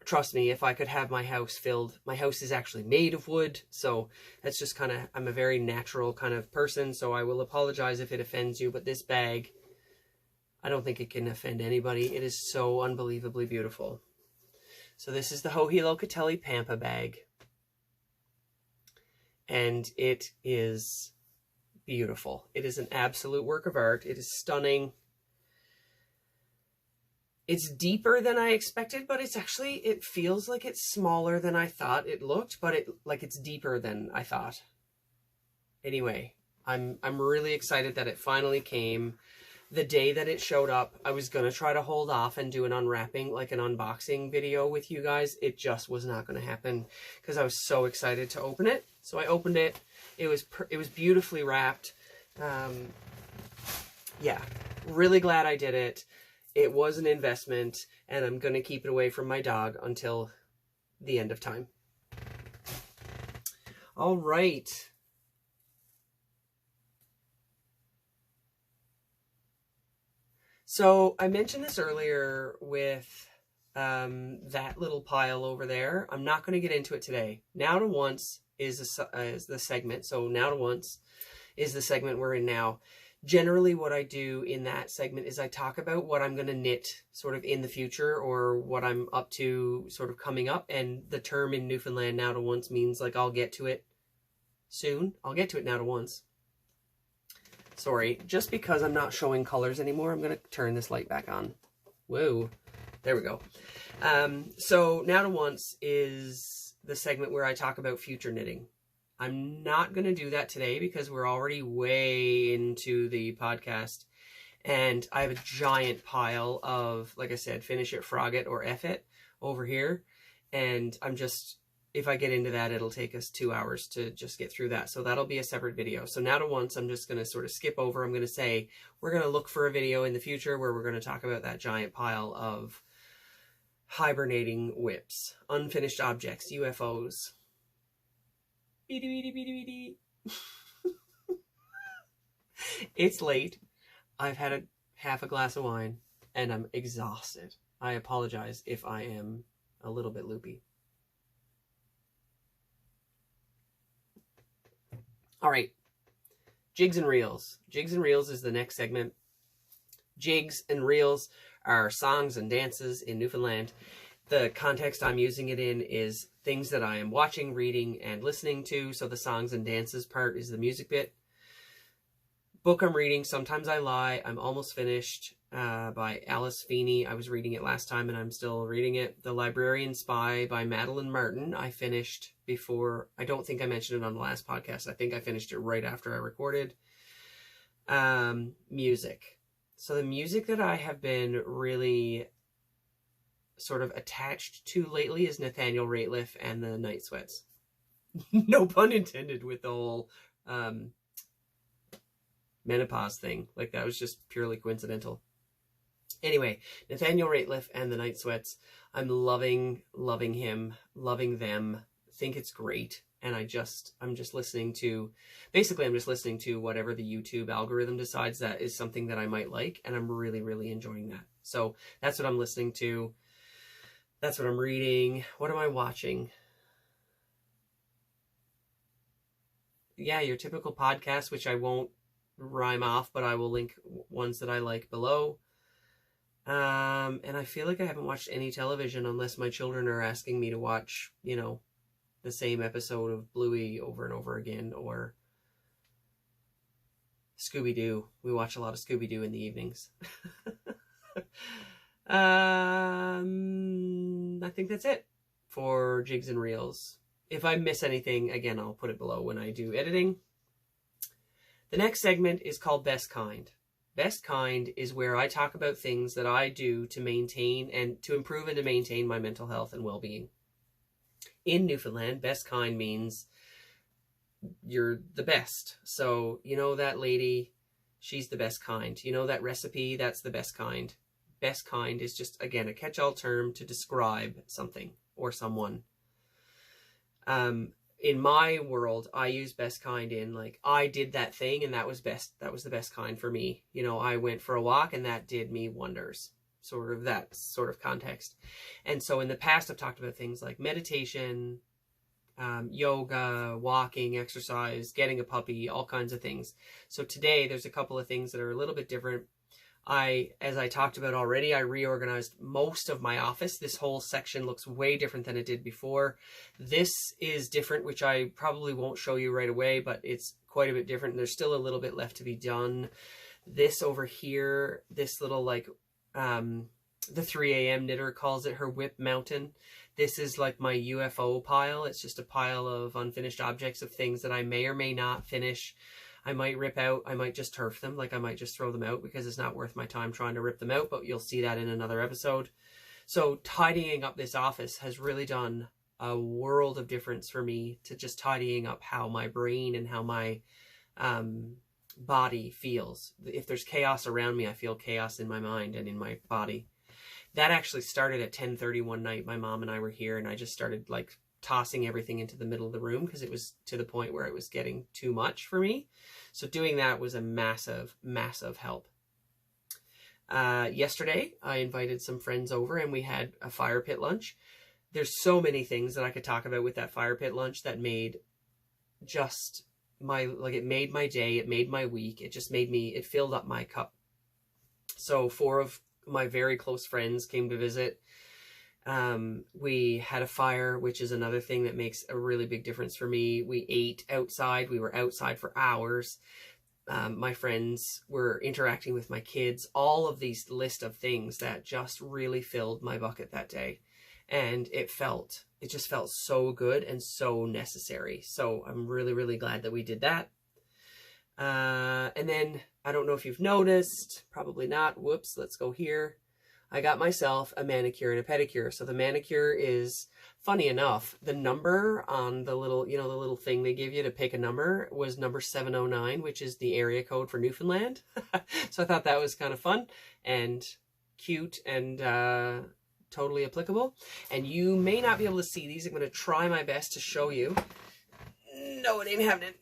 trust me, if I could have my house filled, my house is actually made of wood, so that's just kind of, I'm a very natural kind of person, so I will apologize if it offends you, but this bag, I don't think it can offend anybody. It is so unbelievably beautiful. So this is the Locatelli Pampa bag, and it is beautiful. It is an absolute work of art. It is stunning. It's deeper than I expected, but it's actually, it feels like it's smaller than I thought it looked, but it's deeper than I thought. Anyway, I'm really excited that it finally came. The day that it showed up, I was going to try to hold off and do an unwrapping, like an unboxing video with you guys. It just was not going to happen because I was so excited to open it. So I opened it. It was beautifully wrapped. Yeah, really glad I did it. It was an investment, and I'm going to keep it away from my dog until the end of time. All right. So I mentioned this earlier with that little pile over there. I'm not going to get into it today. Now to Once is the segment. So Now to Once is the segment we're in now. Generally, what I do in that segment is I talk about what I'm going to knit sort of in the future, or what I'm up to sort of coming up. And the term in Newfoundland, now to once, means like I'll get to it soon. I'll get to it now to once. Sorry, just because I'm not showing colors anymore, I'm going to turn this light back on. Whoa, there we go. So now to once is the segment where I talk about future knitting. I'm not going to do that today because we're already way into the podcast, and I have a giant pile of, like I said, finish it, frog it, or F it over here. And I'm just, if I get into that, it'll take us 2 hours to just get through that. So that'll be a separate video. So now to once, I'm just going to sort of skip over. I'm going to say, we're going to look for a video in the future where we're going to talk about that giant pile of hibernating whips, unfinished objects, UFOs. It's late. I've had half a glass of wine and I'm exhausted. I apologize if I am a little bit loopy. All right. Jigs and reels. Jigs and reels is the next segment. Jigs and reels are songs and dances in Newfoundland. The context I'm using it in is things that I am watching, reading, and listening to. So the songs and dances part is the music bit. Book I'm reading, Sometimes I Lie. I'm almost finished, by Alice Feeney. I was reading it last time and I'm still reading it. The Librarian Spy by Madeline Martin. I finished before, I don't think I mentioned it on the last podcast. I think I finished it right after I recorded. Music. So the music that I have been really sort of attached to lately is Nathaniel Rateliff and the Night Sweats. No pun intended with the whole menopause thing. Like, that was just purely coincidental. Anyway, Nathaniel Rateliff and the Night Sweats. I'm loving him, loving them. Think it's great. and I'm just listening to, basically I'm just listening to whatever the YouTube algorithm decides that is something that I might like, and I'm really, really enjoying that. So that's what I'm listening to. That's what I'm reading. What am I watching? Yeah, your typical podcast, which I won't rhyme off, but I will link ones that I like below. And I feel like I haven't watched any television unless my children are asking me to watch, you know, the same episode of Bluey over and over again, or Scooby-Doo. We watch a lot of Scooby-Doo in the evenings. I think that's it for Jigs and Reels. If I miss anything, again, I'll put it below when I do editing. The next segment is called Best Kind. Best Kind is where I talk about things that I do to maintain and to improve and to maintain my mental health and well-being. In Newfoundland, best kind means you're the best. So, you know that lady, she's the best kind. You know that recipe, that's the best kind. Best kind is just, again, a catch-all term to describe something or someone. In my world, I use best kind in like, I did that thing and that was best. That was the best kind for me. You know, I went for a walk and that did me wonders. Sort of that sort of context. And so in the past, I've talked about things like meditation, yoga, walking, exercise, getting a puppy, all kinds of things. So today there's a couple of things that are a little bit different. As I talked about already, I reorganized most of my office. This whole section looks way different than it did before. This is different, which I probably won't show you right away, but it's quite a bit different. There's still a little bit left to be done. This over here, this little like, the 3 a.m. knitter calls it her whip mountain. This is like my UFO pile. It's just a pile of unfinished objects of things that I may or may not finish. I might rip out, I might just turf them, like I might just throw them out because it's not worth my time trying to rip them out, but you'll see that in another episode. So tidying up this office has really done a world of difference for me, to just tidying up how my brain and how my body feels. If there's chaos around me, I feel chaos in my mind and in my body. That actually started at 10:30 one night. My mom and I were here and I just started like tossing everything into the middle of the room because it was to the point where it was getting too much for me. So doing that was a massive, massive help. Yesterday, I invited some friends over and we had a fire pit lunch. There's so many things that I could talk about with that fire pit lunch that made just it made my day, it made my week, it just made me, it filled up my cup. So 4 of my very close friends came to visit. We had a fire, which is another thing that makes a really big difference for me. We ate outside. We were outside for hours. My friends were interacting with my kids. All of these list of things that just really filled my bucket that day. And it just felt so good and so necessary. So I'm really, really glad that we did that. And then, I don't know if you've noticed, probably not. Whoops, let's go here. I got myself a manicure and a pedicure. So the manicure is, funny enough, the number on the little, the little thing they give you to pick a number was number 709, which is the area code for Newfoundland. So I thought that was kind of fun and cute and totally applicable. And you may not be able to see these. I'm going to try my best to show you. No, it ain't happening.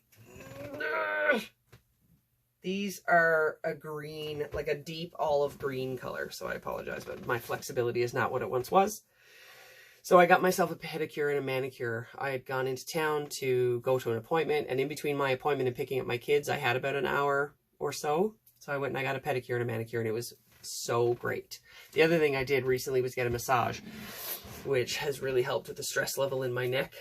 These are a green, like a deep olive green color. So I apologize, but my flexibility is not what it once was. So I got myself a pedicure and a manicure. I had gone into town to go to an appointment, and in between my appointment and picking up my kids, I had about an hour or so. So I went and I got a pedicure and a manicure, and it was so great. The other thing I did recently was get a massage, which has really helped with the stress level in my neck.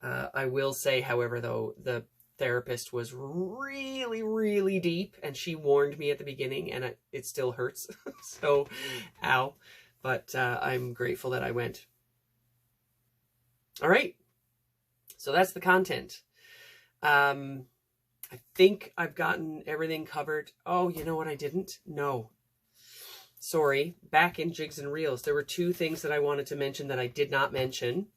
I will say, however, though, the therapist was really, really deep, and she warned me at the beginning, and it still hurts. So, ow. But I'm grateful that I went. All right. So that's the content. I think I've gotten everything covered. Oh, you know what I didn't? No. Sorry. Back in Jigs and Reels, there were 2 things that I wanted to mention that I did not mention.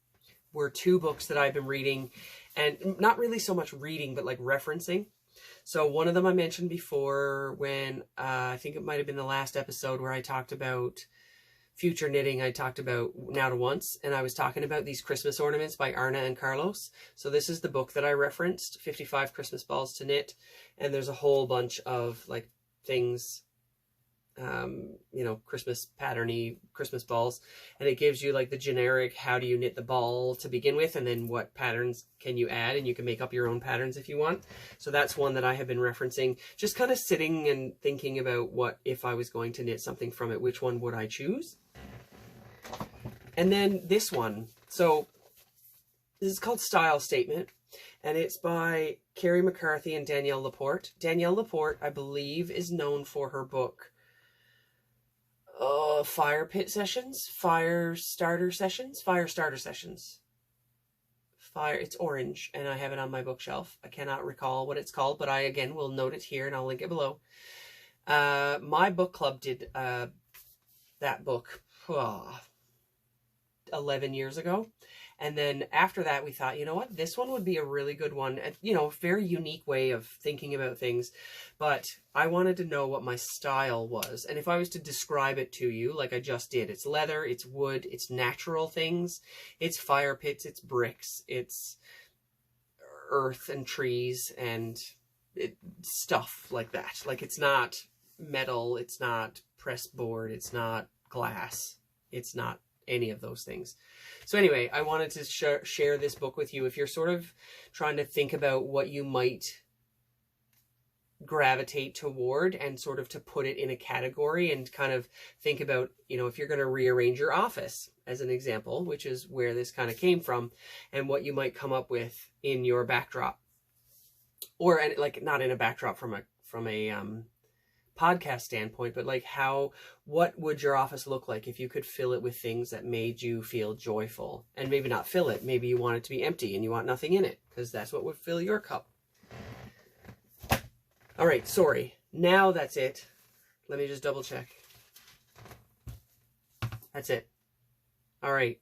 Were 2 books that I've been reading, and not really so much reading, but like referencing. So one of them I mentioned before when I think it might have been the last episode where I talked about future knitting, I talked about Now to Once, and I was talking about these Christmas ornaments by Arna and Carlos. So this is the book that I referenced, 55 Christmas Balls to Knit, and there's a whole bunch of like things, you know, Christmas patterny Christmas balls, and it gives you like the generic how do you knit the ball to begin with, and then what patterns can you add, and you can make up your own patterns if you want. So that's one that I have been referencing, just kind of sitting and thinking about what if I was going to knit something from it, which one would I choose? And then this one, so this is called Style Statement, and it's by Carrie McCarthy and Danielle Laporte. Danielle Laporte, I believe, is known for her book Firepit Sessions, Fire Starter Sessions. It's orange, and I have it on my bookshelf. I cannot recall what it's called, but I, again, will note it here, and I'll link it below. My book club did that book 11 years ago. And then after that, we thought, you know what, this one would be a really good one. And, you know, very unique way of thinking about things. But I wanted to know what my style was. And if I was to describe it to you, like I just did, it's leather, it's wood, it's natural things, it's fire pits, it's bricks, it's earth and trees and stuff like that. Like, it's not metal, it's not pressed board, it's not glass, it's not any of those things. So anyway, I wanted to share this book with you if you're sort of trying to think about what you might gravitate toward and sort of to put it in a category and kind of think about, you know, if you're going to rearrange your office as an example, which is where this kind of came from, and what you might come up with in your backdrop, or like not in a backdrop from a podcast standpoint, but like what would your office look like if you could fill it with things that made you feel joyful? And maybe not fill it, maybe you want it to be empty and you want nothing in it, because that's what would fill your cup. All right, sorry, now that's it. Let me just double check. That's it. All right,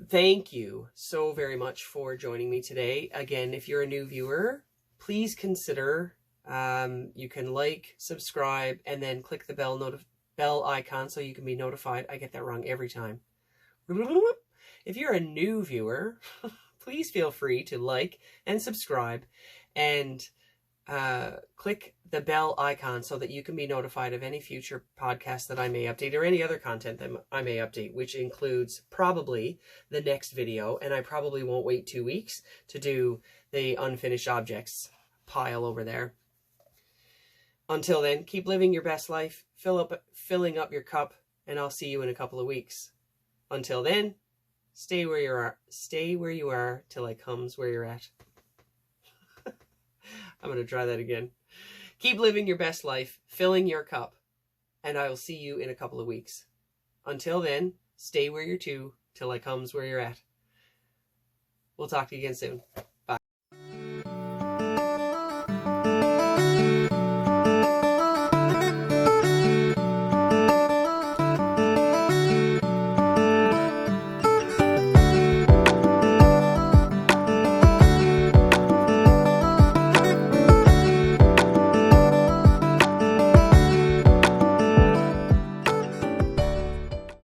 thank you so very much for joining me today. Again, if you're a new viewer, please consider you can like, subscribe, and then click the bell icon so you can be notified. I get that wrong every time. If you're a new viewer, please feel free to like and subscribe and click the bell icon so that you can be notified of any future podcasts that I may update, or any other content that I may update, which includes probably the next video. And I probably won't wait 2 weeks to do the unfinished objects pile over there. Until then, keep living your best life, filling up your cup, and I'll see you in a couple of weeks. Until then, stay where you are. Stay where you are till I comes where you're at. I'm going to try that again. Keep living your best life, filling your cup, and I will see you in a couple of weeks. Until then, stay where you're to till I comes where you're at. We'll talk to you again soon.